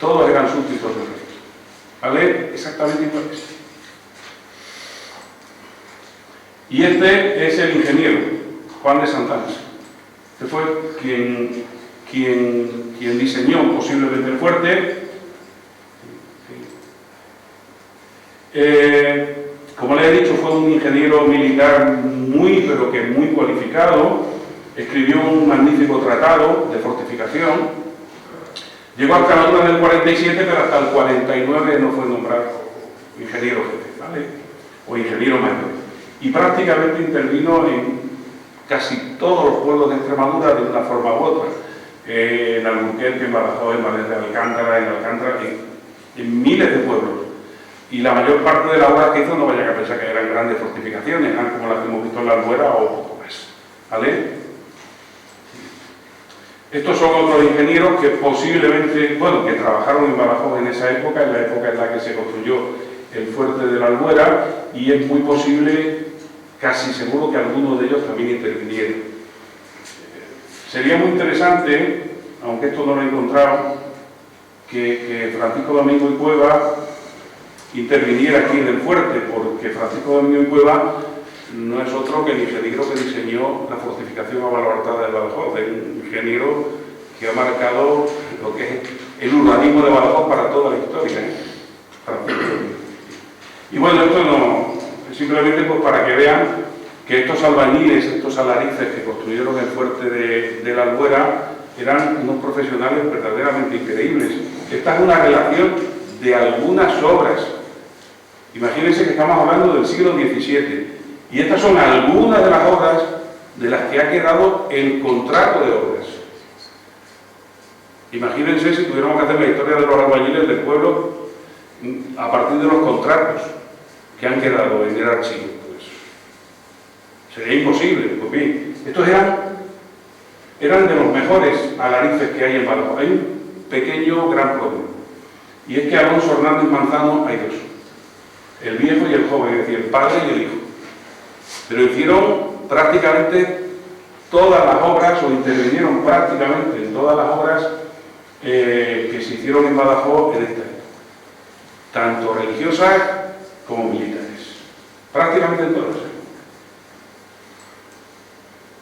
Todos eran súbditos del rey. ¿Vale? Exactamente iguales. Y este es el ingeniero, Juan de Santáns. Este fue quien diseñó posiblemente el fuerte. Como les he dicho, fue un ingeniero militar pero que muy cualificado. Escribió un magnífico tratado de fortificación. Llegó a Extremadura en el 47, pero hasta el 49 no fue nombrado ingeniero jefe, ¿vale? O ingeniero mayor. Y prácticamente intervino en casi todos los pueblos de Extremadura de una forma u otra. En Alburquerque, en Badajoz, en Valencia de Alcántara, en miles de pueblos. Y la mayor parte de la obra que hizo, no vaya a pensar que eran grandes fortificaciones, eran como las que hemos visto en la Albuera o poco más. ¿Vale? Estos son otros ingenieros que posiblemente, bueno, que trabajaron en Badajoz en esa época, en la época en la que se construyó el fuerte de la Albuera, y es muy posible, casi seguro, que algunos de ellos también intervinieron. Sería muy interesante, aunque esto no lo he encontrado, que Francisco Domingo y Cueva interviniera aquí en el fuerte, porque Francisco Domingo y Cueva no es otro que el ingeniero que diseñó la fortificación abalartada de Badajoz, un ingeniero que ha marcado lo que es el urbanismo de Badajoz para toda la historia. Y bueno, esto no, simplemente pues para que vean que estos albañiles, estos alarices que construyeron el fuerte de la Albuera eran unos profesionales verdaderamente increíbles. Esta es una relación de algunas obras. Imagínense que estamos hablando del siglo XVII y estas son algunas de las obras de las que ha quedado el contrato de obras. Imagínense si tuviéramos que hacer la historia de los albañiles del pueblo a partir de los contratos que han quedado en el archivo. Pues sería imposible. Pues bien, estos eran de los mejores alarices que hay en Badajoz. Hay un pequeño gran problema, y es que Alonso Hernández Manzano hay dos, el viejo y el joven, es decir, el padre y el hijo, pero hicieron prácticamente todas las obras, o intervinieron prácticamente en todas las obras que se hicieron en Badajoz en esta época, tanto religiosas como militares, prácticamente en todas.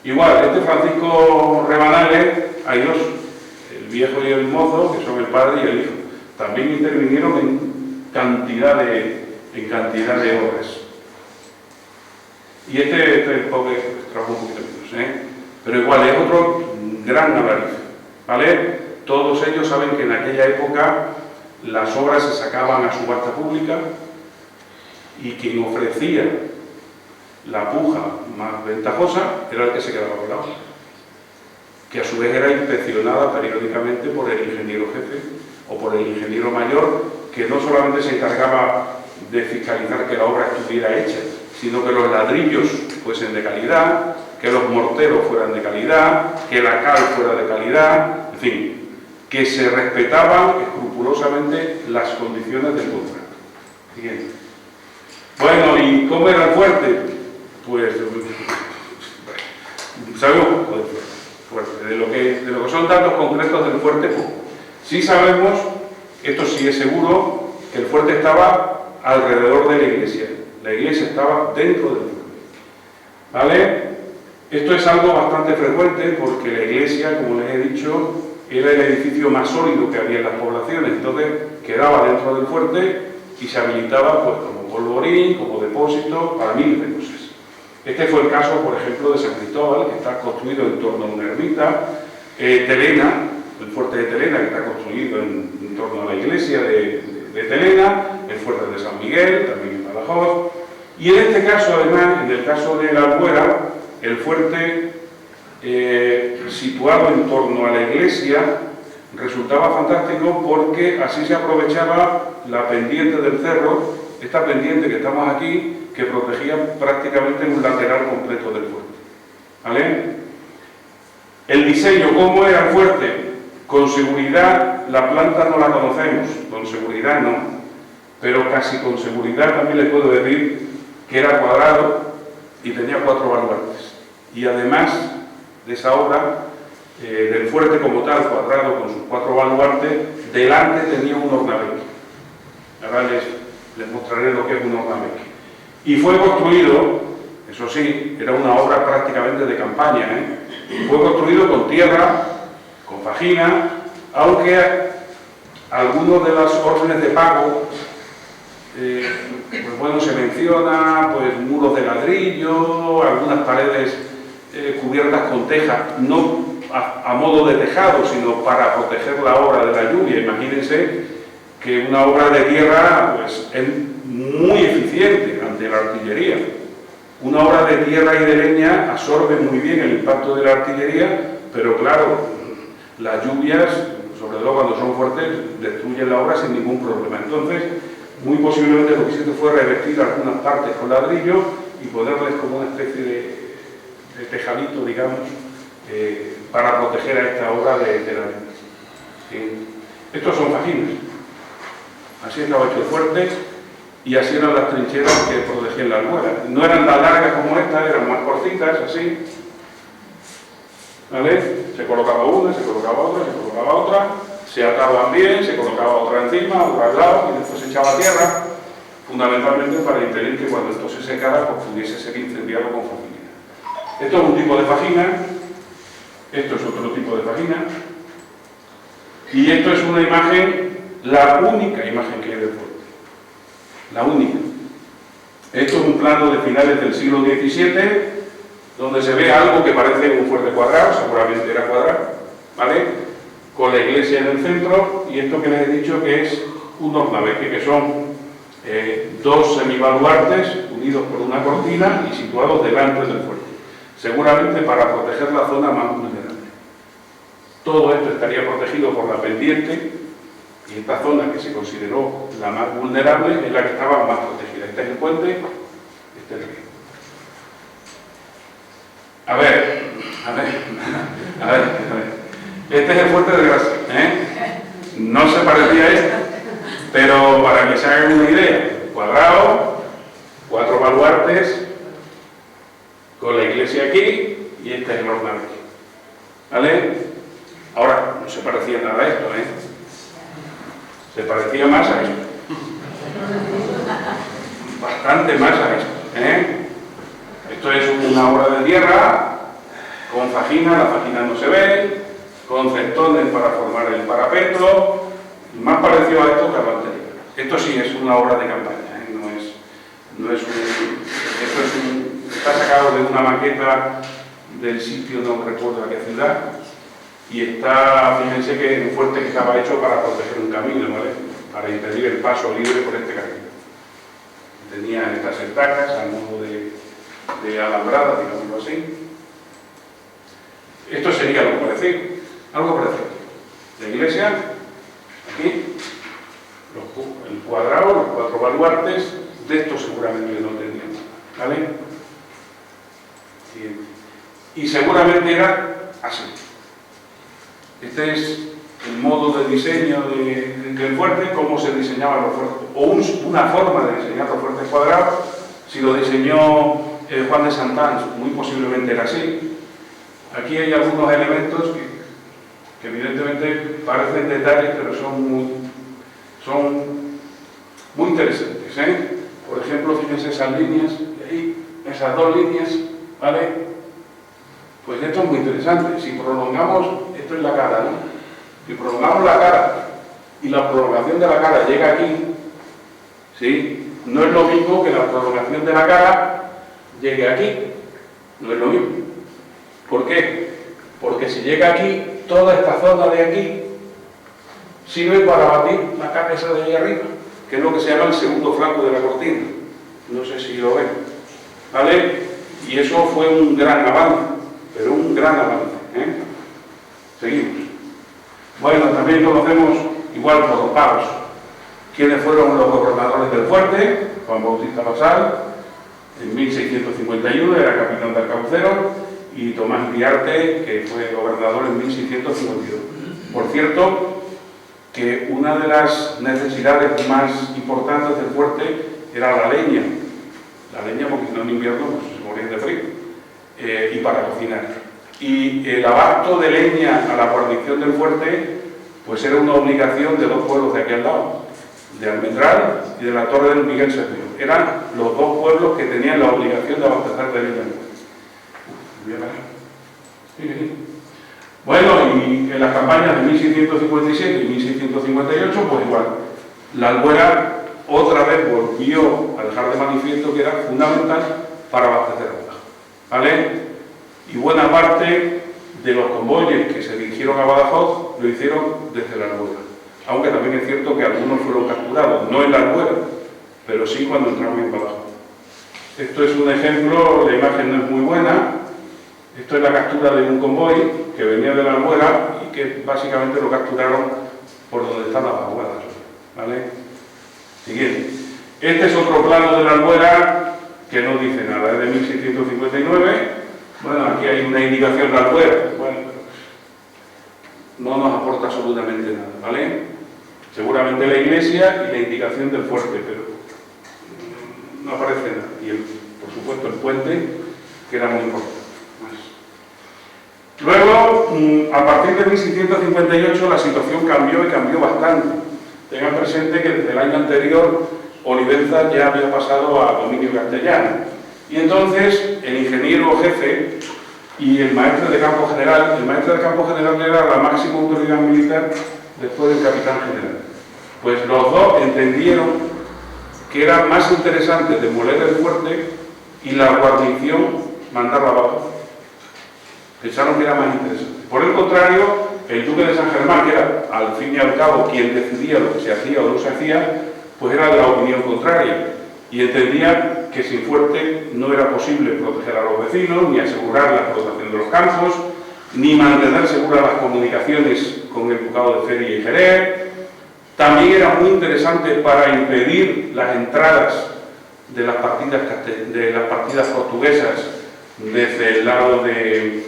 Igual, este Francisco Rebanales, hay dos, el viejo y el mozo, que son el padre y el hijo, también intervinieron en cantidad de obras. Y este pobre trabajó un poquito menos, pero igual es otro gran alarife, ¿vale? Todos ellos saben que en aquella época las obras se sacaban a subasta pública y quien ofrecía la puja más ventajosa era el que se quedaba con la obra, que a su vez era inspeccionada periódicamente por el ingeniero jefe o por el ingeniero mayor, que no solamente se encargaba de fiscalizar que la obra estuviera hecha, sino que los ladrillos fuesen de calidad, que los morteros fueran de calidad, que la cal fuera de calidad, en fin, que se respetaban escrupulosamente las condiciones del contrato. Siguiente. Bueno, ¿y cómo era el fuerte? Pues sabemos poco del fuerte, de lo que son datos concretos del fuerte poco. Sí sabemos, esto sí es seguro, que el fuerte estaba alrededor de la iglesia estaba dentro del fuerte, ¿vale? Esto es algo bastante frecuente porque la iglesia, como les he dicho, era el edificio más sólido que había en las poblaciones, entonces quedaba dentro del fuerte y se habilitaba pues como polvorín, como depósito, para miles de cosas. Este fue el caso, por ejemplo, de San Cristóbal, que está construido en torno a una ermita, Telena, el fuerte de Telena, que está construido en torno a la iglesia de Telena, el fuerte de San Miguel, también en Badajoz, y en este caso, además, en el caso de la Albuera, el fuerte situado en torno a la iglesia resultaba fantástico porque así se aprovechaba la pendiente del cerro, esta pendiente que estamos aquí, que protegía prácticamente un lateral completo del fuerte, ¿vale? El diseño, ¿cómo era el fuerte? Con seguridad, la planta no la conocemos, con seguridad no, pero casi con seguridad también les puedo decir que era cuadrado y tenía 4 baluartes. Y además de esa obra, del fuerte como tal, cuadrado con sus 4 baluartes, delante tenía un ornabeque. Ahora les mostraré lo que es un ornabeque. Y fue construido, eso sí, era una obra prácticamente de campaña, fue construido con tierra, con fajina, aunque algunos de las órdenes de pago, pues bueno, se menciona pues muros de ladrillo, algunas paredes cubiertas con teja, no a modo de tejado, sino para proteger la obra de la lluvia. Imagínense que una obra de tierra pues, es muy eficiente ante la artillería. Una obra de tierra y de leña absorbe muy bien el impacto de la artillería, pero claro, las lluvias, sobre todo cuando son fuertes, destruyen la obra sin ningún problema. Entonces, muy posiblemente lo que se hizo fue revestir algunas partes con ladrillo y ponerles como una especie de tejadito, digamos, para proteger a esta obra de la línea. ¿Sí? Estos son fajinas. Así estaba hecho el fuerte y así eran las trincheras que protegían la albuera. No eran tan largas como esta, eran más cortitas, así. ¿Vale? Se colocaba una, se colocaba otra, se colocaba otra, se ataban bien, se colocaba otra encima, otra al lado y después se echaba a tierra, fundamentalmente para impedir que cuando esto se secara pues pudiese ser incendiado con facilidad. Esto es un tipo de fajina, esto es otro tipo de fajina y esto es una imagen, la única imagen que hay del fuerte, la única. Esto es un plano de finales del siglo XVII donde se ve algo que parece un fuerte cuadrado, seguramente era cuadrado, ¿vale? Con la iglesia en el centro y esto que les he dicho que es un ornaveque, que son dos semibaluartes unidos por una cortina y situados delante del fuerte, seguramente para proteger la zona más vulnerable. Todo esto estaría protegido por la pendiente y esta zona que se consideró la más vulnerable es la que estaba más protegida. Este es el puente, este es el río. A ver. Este es el fuerte de Gracia, No se parecía a este, pero para que se hagan una idea, cuadrado, 4 baluartes, con la iglesia aquí, y este es el ornaveque, ¿vale? Ahora, no se parecía nada a esto, Se parecía más a esto. Bastante más a esto, Esto es una obra de tierra, con fajina, la fajina no se ve, con centones para formar el parapeto, más parecido a esto que a lo anterior. Esto sí es una obra de campaña, está sacado de una maqueta del sitio, no recuerdo a qué ciudad, y está, fíjense que es un fuerte que estaba hecho para proteger un camino, ¿vale? Para impedir el paso libre por este camino. Tenía estas estacas a modo de alambrada, digámoslo así. Esto sería algo parecido, La iglesia, aquí, el cuadrado, los 4 baluartes, de esto seguramente no teníamos, ¿vale? Siguiente. Y seguramente era así. Este es el modo de diseño del fuerte, cómo se diseñaban los fuertes, o una forma de diseñar los fuertes cuadrados. Si lo diseñó Juan de Santans, muy posiblemente era así. Aquí hay algunos elementos que evidentemente parecen detalles, pero son muy interesantes, Por ejemplo, fíjense esas líneas, de ahí, esas 2 líneas, ¿vale? Pues esto es muy interesante. Si prolongamos, esto es la cara, ¿no? Si prolongamos la cara y la prolongación de la cara llega aquí, ¿sí? No es lo mismo que la prolongación de la cara llegue aquí, no es lo mismo. ¿Por qué? Porque si llega aquí, toda esta zona de aquí sirve para batir la cara esa de ahí arriba, que es lo que se llama el segundo flanco de la cortina. No sé si lo ven, ¿vale? Y eso fue un gran avance, pero un gran avance, Seguimos. Bueno, también conocemos, igual por los pagos, quiénes fueron los gobernadores del fuerte. Juan Bautista Basal, en 1651, era capitán de arcabuceros, y Tomás Iriarte, que fue gobernador en 1652. Por cierto, que una de las necesidades más importantes del fuerte era la leña, porque si no en invierno pues, se morían de frío, y para cocinar. Y el abasto de leña a la guarnición del fuerte pues era una obligación de 2 pueblos de aquí al lado, de Almendral y de la Torre del Miguel Servío. Eran los 2 pueblos que tenían la obligación de abastecer de leña. Bueno, y en las campañas de 1657 y 1658, pues igual, la albuera otra vez volvió a dejar de manifiesto que era fundamental para abastecer agua, ¿vale? Y buena parte de los convoyes que se dirigieron a Badajoz lo hicieron desde la albuera, aunque también es cierto que algunos fueron capturados, no en la albuera, pero sí cuando entraron en Badajoz. Esto es un ejemplo, la imagen no es muy buena. Esto es la captura de un convoy que venía de la albuera y que básicamente lo capturaron por donde están las vaguadas, ¿vale? Siguiente. Este es otro plano de la albuera que no dice nada, es de 1659, Bueno, aquí hay una indicación de Albuera, bueno, no nos aporta absolutamente nada, ¿vale? Seguramente la iglesia y la indicación del fuerte, pero no aparece nada. Y por supuesto el puente, que era muy importante. Luego, a partir de 1658 la situación cambió y cambió bastante. Tengan presente que desde el año anterior Olivenza ya había pasado a dominio castellano. Y entonces el ingeniero jefe y el maestre de campo general, el maestre de campo general era la máxima autoridad militar después del capitán general. Pues los dos entendieron que era más interesante demoler el fuerte y la guarnición mandarla abajo. Pensaron que era más interesante. Por el contrario, el duque de San Germán, que era al fin y al cabo quien decidía lo que se hacía o no se hacía, pues era de la opinión contraria y entendía que sin fuerte no era posible proteger a los vecinos, ni asegurar la explotación de los campos, ni mantener seguras las comunicaciones con el ducado de Feria y Jerez. También era muy interesante para impedir las entradas de las partidas portuguesas desde el lado de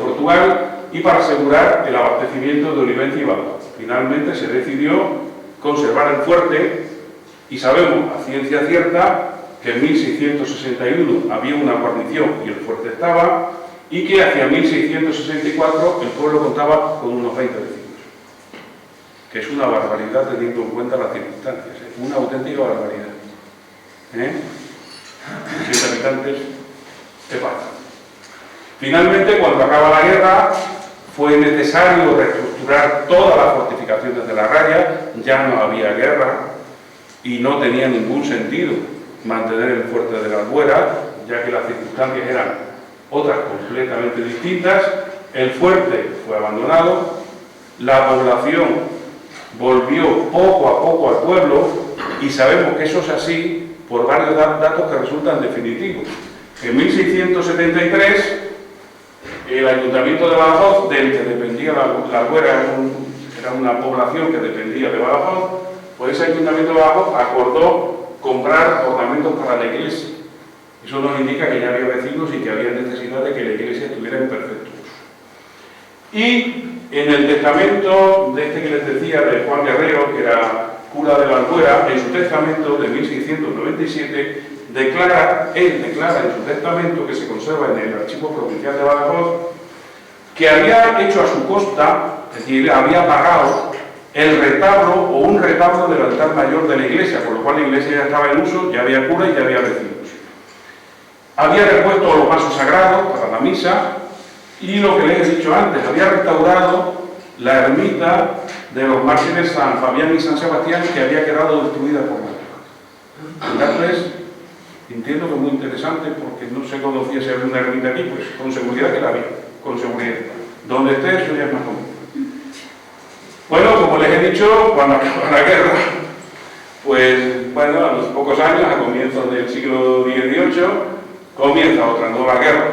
Portugal y para asegurar el abastecimiento de Olivenza y Badajoz. Finalmente se decidió conservar el fuerte y sabemos a ciencia cierta que en 1661 había una guarnición y el fuerte estaba, y que hacia 1664 el pueblo contaba con unos 20 vecinos, que es una barbaridad teniendo en cuenta las circunstancias, una auténtica barbaridad. 100 habitantes, ¿qué pasa? Finalmente, cuando acaba la guerra, fue necesario reestructurar todas las fortificaciones de la raya, ya no había guerra y no tenía ningún sentido mantener el fuerte de la Albuera, ya que las circunstancias eran otras completamente distintas. El fuerte fue abandonado, la población volvió poco a poco al pueblo y sabemos que eso es así por varios datos que resultan definitivos. En 1673 el Ayuntamiento de Badajoz, del que dependía la Albuera, era una población que dependía de Badajoz, pues ese Ayuntamiento de Badajoz acordó comprar ornamentos para la iglesia. Eso nos indica que ya había vecinos y que había necesidad de que la iglesia estuviera en perfecto uso. Y en el testamento de este que les decía, de Juan Guerrero, que era cura de la Albuera, en su testamento de 1697, él declara en su testamento, que se conserva en el Archivo Provincial de Badajoz, que había hecho a su costa, es decir, había pagado el retablo o un retablo del altar mayor de la iglesia, por lo cual la iglesia ya estaba en uso, ya había cura y ya había vecinos. Había repuesto los vasos sagrados para la misa y, lo que les he dicho antes, había restaurado la ermita de los mártires San Fabián y San Sebastián, que había quedado destruida por la guerra. Entiendo que es muy interesante porque no se conocía si había una ermita aquí, pues con seguridad que la había, con seguridad. Donde esté, eso ya es más común. Bueno, como les he dicho, cuando acaba la guerra, pues bueno, a los pocos años, a comienzos del siglo XVIII, comienza otra nueva guerra.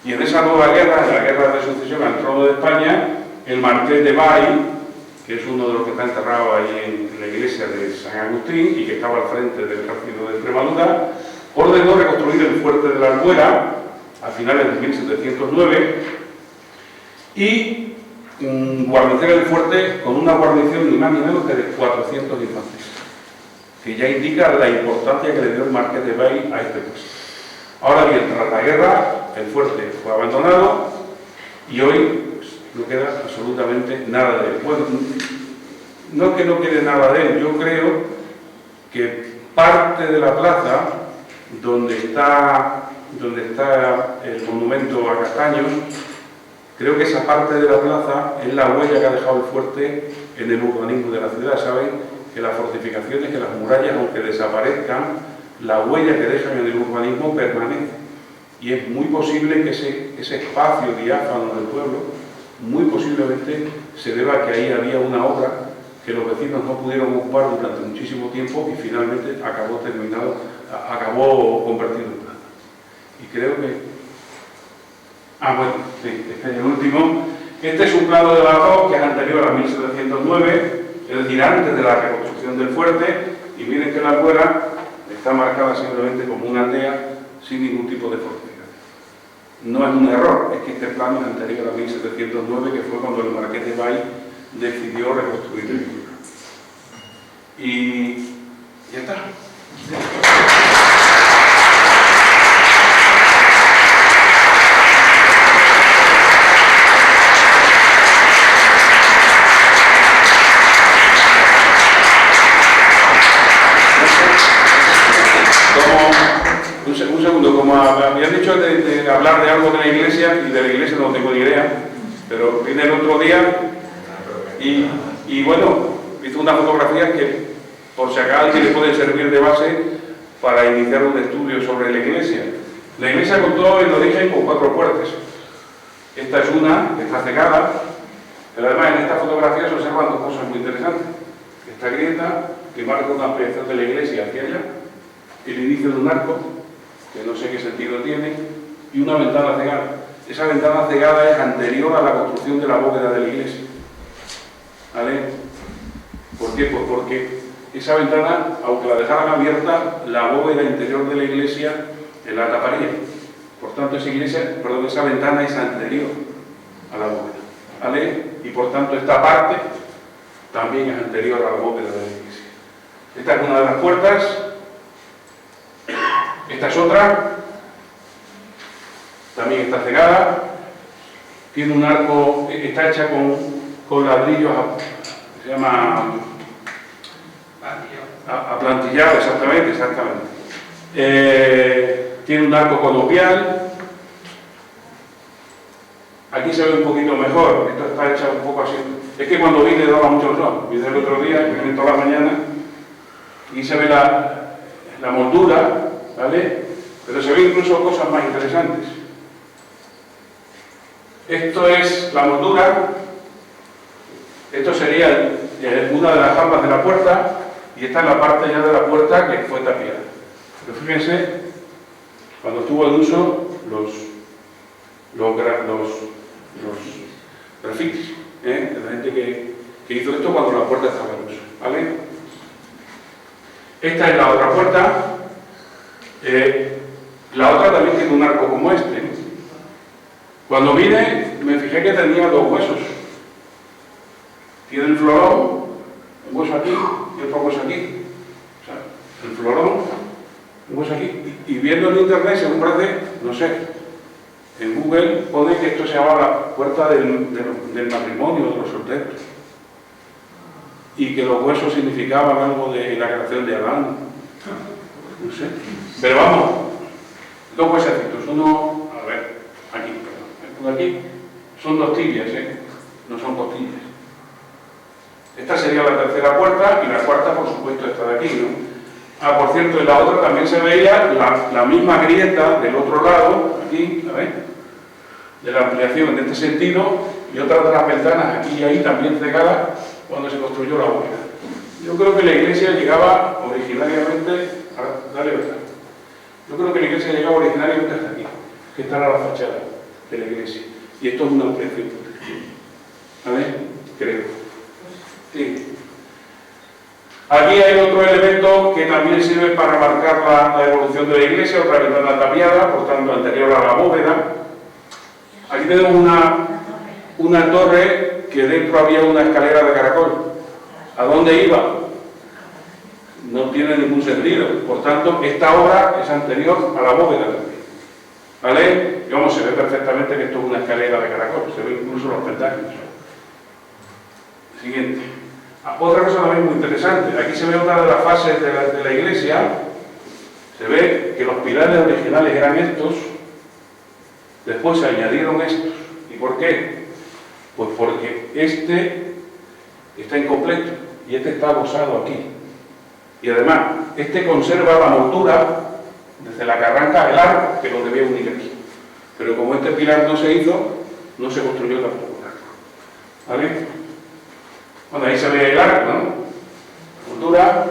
Y en esa nueva guerra, en la guerra de sucesión al trono de España, el marqués de Bay, que es uno de los que está enterrado ahí en la iglesia de San Agustín y que estaba al frente del ejército de Extremadura, ordenó reconstruir el fuerte de la Albuera a finales de 1709 y guarnecer el fuerte con una guarnición ni más ni menos que de 400 infantes, que ya indica la importancia que le dio el marqués de Bay a este puesto. Ahora bien, tras la guerra, el fuerte fue abandonado y hoy no queda absolutamente nada de él. Bueno, no es que no quede nada de él, yo creo que parte de la plaza donde está el monumento a Castaños, creo que esa parte de la plaza es la huella que ha dejado el fuerte en el urbanismo de la ciudad. Saben que las fortificaciones, que las murallas, aunque desaparezcan, la huella que dejan en el urbanismo permanece. Y es muy posible que ese espacio diáfano del pueblo, muy posiblemente se deba a que ahí había una obra que los vecinos no pudieron ocupar durante muchísimo tiempo y finalmente acabó convertido en plaza. Y creo que... bueno, sí, este es el último. Este es un plano de Badajoz que es anterior a 1709, es decir, antes de la reconstrucción del fuerte, y miren que la Albuera está marcada simplemente como una aldea sin ningún tipo de fortificación. no es un error, es que este plano es anterior a 1709, que fue cuando el Marqués de Bay decidió reconstruir el libro. Y ya está. Un segundo, como habían dicho de hablar de algo de la iglesia, y de la iglesia no tengo ni idea, pero vine el otro día y bueno, hice unas fotografías que por si acaso alguien le pueden servir de base para iniciar un estudio sobre la iglesia. La iglesia contó en origen con 4 puertas. Esta es una, que está cegada, pero además en esta fotografía se observan 2 cosas muy interesantes. Esta grieta que marca una proyección de la iglesia hacia allá, el inicio de un arco, que no sé qué sentido tiene, y una ventana cegada. Esa ventana cegada es anterior a la construcción de la bóveda de la iglesia. ¿Vale? ¿Por qué? Pues porque esa ventana, aunque la dejaran abierta, la bóveda interior de la iglesia la taparía. Por tanto, esa ventana es anterior a la bóveda. ¿Vale? Y por tanto, esta parte también es anterior a la bóveda de la iglesia. Esta es una de las puertas. Esta es otra, también está cegada, tiene un arco, está hecha con ladrillos, se llama aplantillado, exactamente. Tiene un arco conopial. Aquí se ve un poquito mejor, esto está hecha un poco así. Es que cuando vine daba mucho sol, vine el otro día, vine toda la mañana, y se ve la moldura, ¿vale? Pero se ven incluso cosas más interesantes. Esto es la moldura, esto sería una de las jambas de la puerta, y esta es la parte ya de la puerta que fue tapiada. Pero fíjense, cuando estuvo en uso los grafitis, de la gente que hizo esto cuando la puerta estaba en uso, ¿vale? Esta es la otra puerta. La otra también tiene un arco como este, ¿no? Cuando vine me fijé que tenía 2 huesos. Tiene el florón, un hueso aquí y otro hueso aquí. O sea, el florón, un hueso aquí. Y viendo en internet, según parece, no sé, en Google pone que esto se llama la puerta del matrimonio de los solteros. Y que los huesos significaban algo de la creación de Adán. No sé. Pero vamos, 2 huesecitos, uno, a ver, aquí, perdón, aquí, son 2 tibias, no son costillas. Esta sería la tercera puerta y la cuarta, por supuesto, esta de aquí, ¿no? Ah, por cierto, en la otra también se veía la misma grieta del otro lado, aquí, a ver, de la ampliación en este sentido, y otra de las ventanas aquí y ahí también cegadas cuando se construyó la bóveda. Yo creo que la iglesia llegaba originariamente, dale verdad. Yo creo que la iglesia llegaba originariamente hasta aquí, que esta era la fachada de la iglesia. Y esto es una ampliación. ¿Vale? Creo. Sí. Aquí hay otro elemento que también sirve para marcar la evolución de la iglesia, otra ventana tapiada, por tanto anterior a la bóveda. Aquí tenemos una torre que dentro había una escalera de caracol. ¿A dónde iba? No tiene ningún sentido. Por tanto, esta obra es anterior a la bóveda. ¿Vale? Y vamos, se ve perfectamente que esto es una escalera de caracol. Se ven incluso los peldaños. Siguiente. Otra cosa también muy interesante. Aquí se ve una de las fases de la iglesia. Se ve que los pilares originales eran estos. Después se añadieron estos. ¿Y por qué? Pues porque este está incompleto y este está adosado aquí. Y además, este conserva la moldura desde la que arranca el arco, que lo debía unir aquí. Pero como este pilar no se hizo, no se construyó tampoco el arco. ¿Vale? Bueno, ahí se ve el arco, ¿no? Moldura,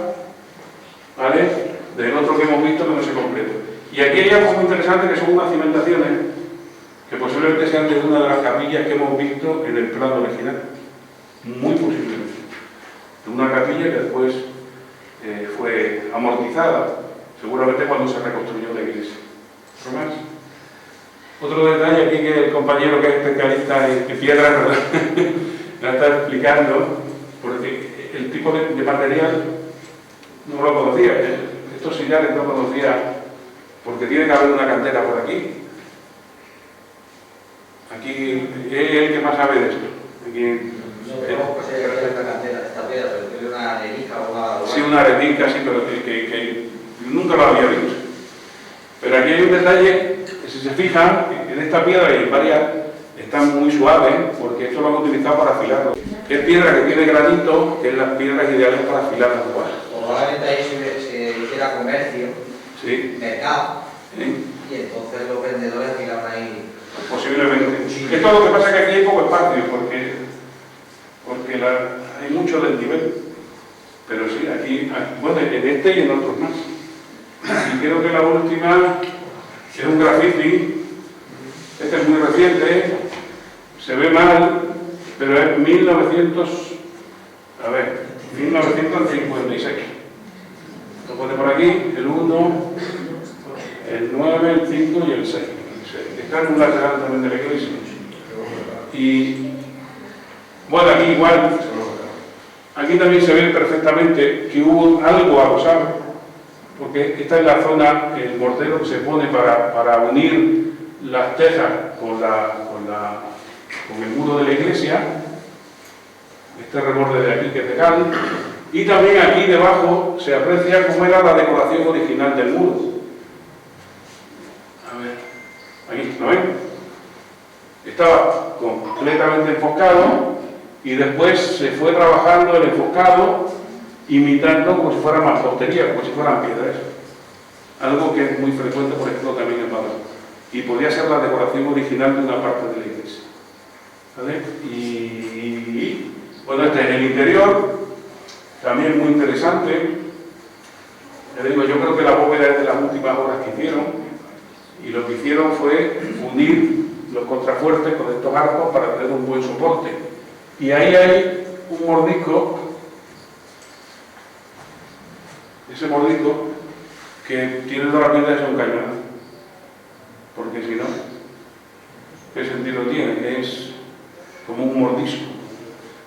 ¿vale? Del otro que hemos visto que no se completó. Y aquí hay algo muy interesante que son unas cimentaciones que posiblemente sean de una de las capillas que hemos visto en el plano original. Muy posiblemente. De una capilla que después fue amortizada, seguramente cuando se reconstruyó la iglesia. ¿Otro más? Otro detalle aquí que el compañero que es especialista en piedras me está explicando, porque el tipo de material no lo conocía. Estos sillares no conocía, porque tiene que haber una cantera por aquí. Aquí es el que más sabe de esto. Aquí, una arenisca o una... Sí, una arenisca, sí, pero que nunca lo había visto. Pero aquí hay un detalle, que si se fijan, en esta piedra y en varias, están muy suaves, porque esto lo han utilizado para afilarlo. Es piedra que tiene granito, que es las piedras ideales para afilar las cosas. Probablemente ahí se hiciera comercio, Sí. mercado, ¿Sí? y entonces los vendedores afilaban ahí. Posiblemente. Esto lo que pasa es que aquí hay poco espacio, porque hay mucho desnivel. Pero sí, aquí, bueno, en este y en otros más. Y creo que la última es un graffiti. Este es muy reciente, se ve mal, pero es 1956. Lo pone por aquí, el 1, el 9, el 5 y el 6. Está en un lateral también de la iglesia. Y bueno, aquí igual, aquí también se ve perfectamente que hubo algo adosado, porque esta es la zona, el mortero que se pone para unir las tejas con el muro de la iglesia, este reborde de aquí que es de cal, y también aquí debajo se aprecia cómo era la decoración original del muro. A ver, aquí, ¿lo ven? Estaba completamente enfoscado y después se fue trabajando el enfoscado imitando como si fuera mampostería, como si fueran piedras. Algo que es muy frecuente, por ejemplo, también en Madrid. Y podría ser la decoración original de una parte de la iglesia. ¿Vale? Y bueno, este es el interior, también muy interesante. Les digo, yo creo que la bóveda es de las últimas obras que hicieron, y lo que hicieron fue unir los contrafuertes con estos arcos para tener un buen soporte. Y ahí hay un mordisco, ese mordisco que tiene toda la pinta de ser un cañonazo, porque si no, ¿qué sentido tiene? Es como un mordisco.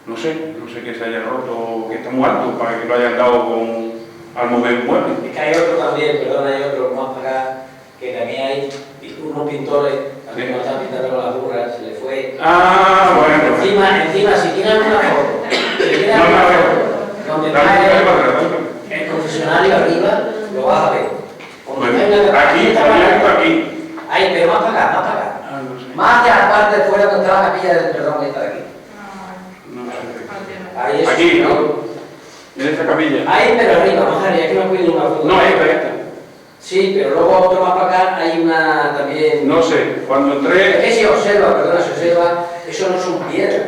No sé que se haya roto o que está muy alto para que lo hayan dado con al mover un mueble. Es que hay otro también, perdón, hay otro más para acá, que también hay unos pintores, también Sí. no están pintando con las burras, se le fue. Ah, bueno. Encima, si tienen una foto, donde está el concesionario arriba, lo vas a ver. Bueno, aquí. Ahí, pero más para acá. Ah, no sé. Más de la parte de fuera donde está la capilla del perdón, esta de aquí. No sé. Ahí es. Aquí, ¿no? En esta capilla. Ahí, pero arriba, más arriba, es que no he podido una foto. No, esta. Sí, pero luego otro más para acá hay una también. No sé, cuando Es entré. que si observa, eso no son piedras.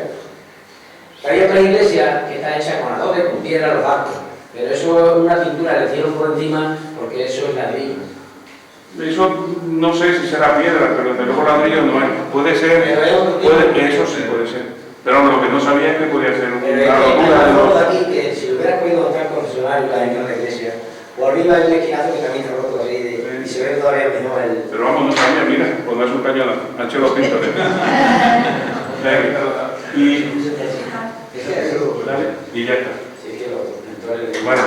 Hay otra iglesia que está hecha con adobe, con piedra los arcos, pero eso es una pintura, le hicieron por encima porque eso es ladrillo. Eso no sé si será piedra, pero desde luego ladrillo no es. Puede ser, Pero hay otro tipo. eso sí puede ser. Pero lo que no sabía es que podía ser Pero es una que hay rotura una de foto dos. de aquí que si lo hubieras podido entrar con el concesionario la de la iglesia, o arriba hay un esquinazo que también está roto así y se ve todavía mismo el. Pero vamos, no sabía, mira, cuando es un cañón, han hecho los pintores. Y ya está. Sí, que los pintores. Bueno.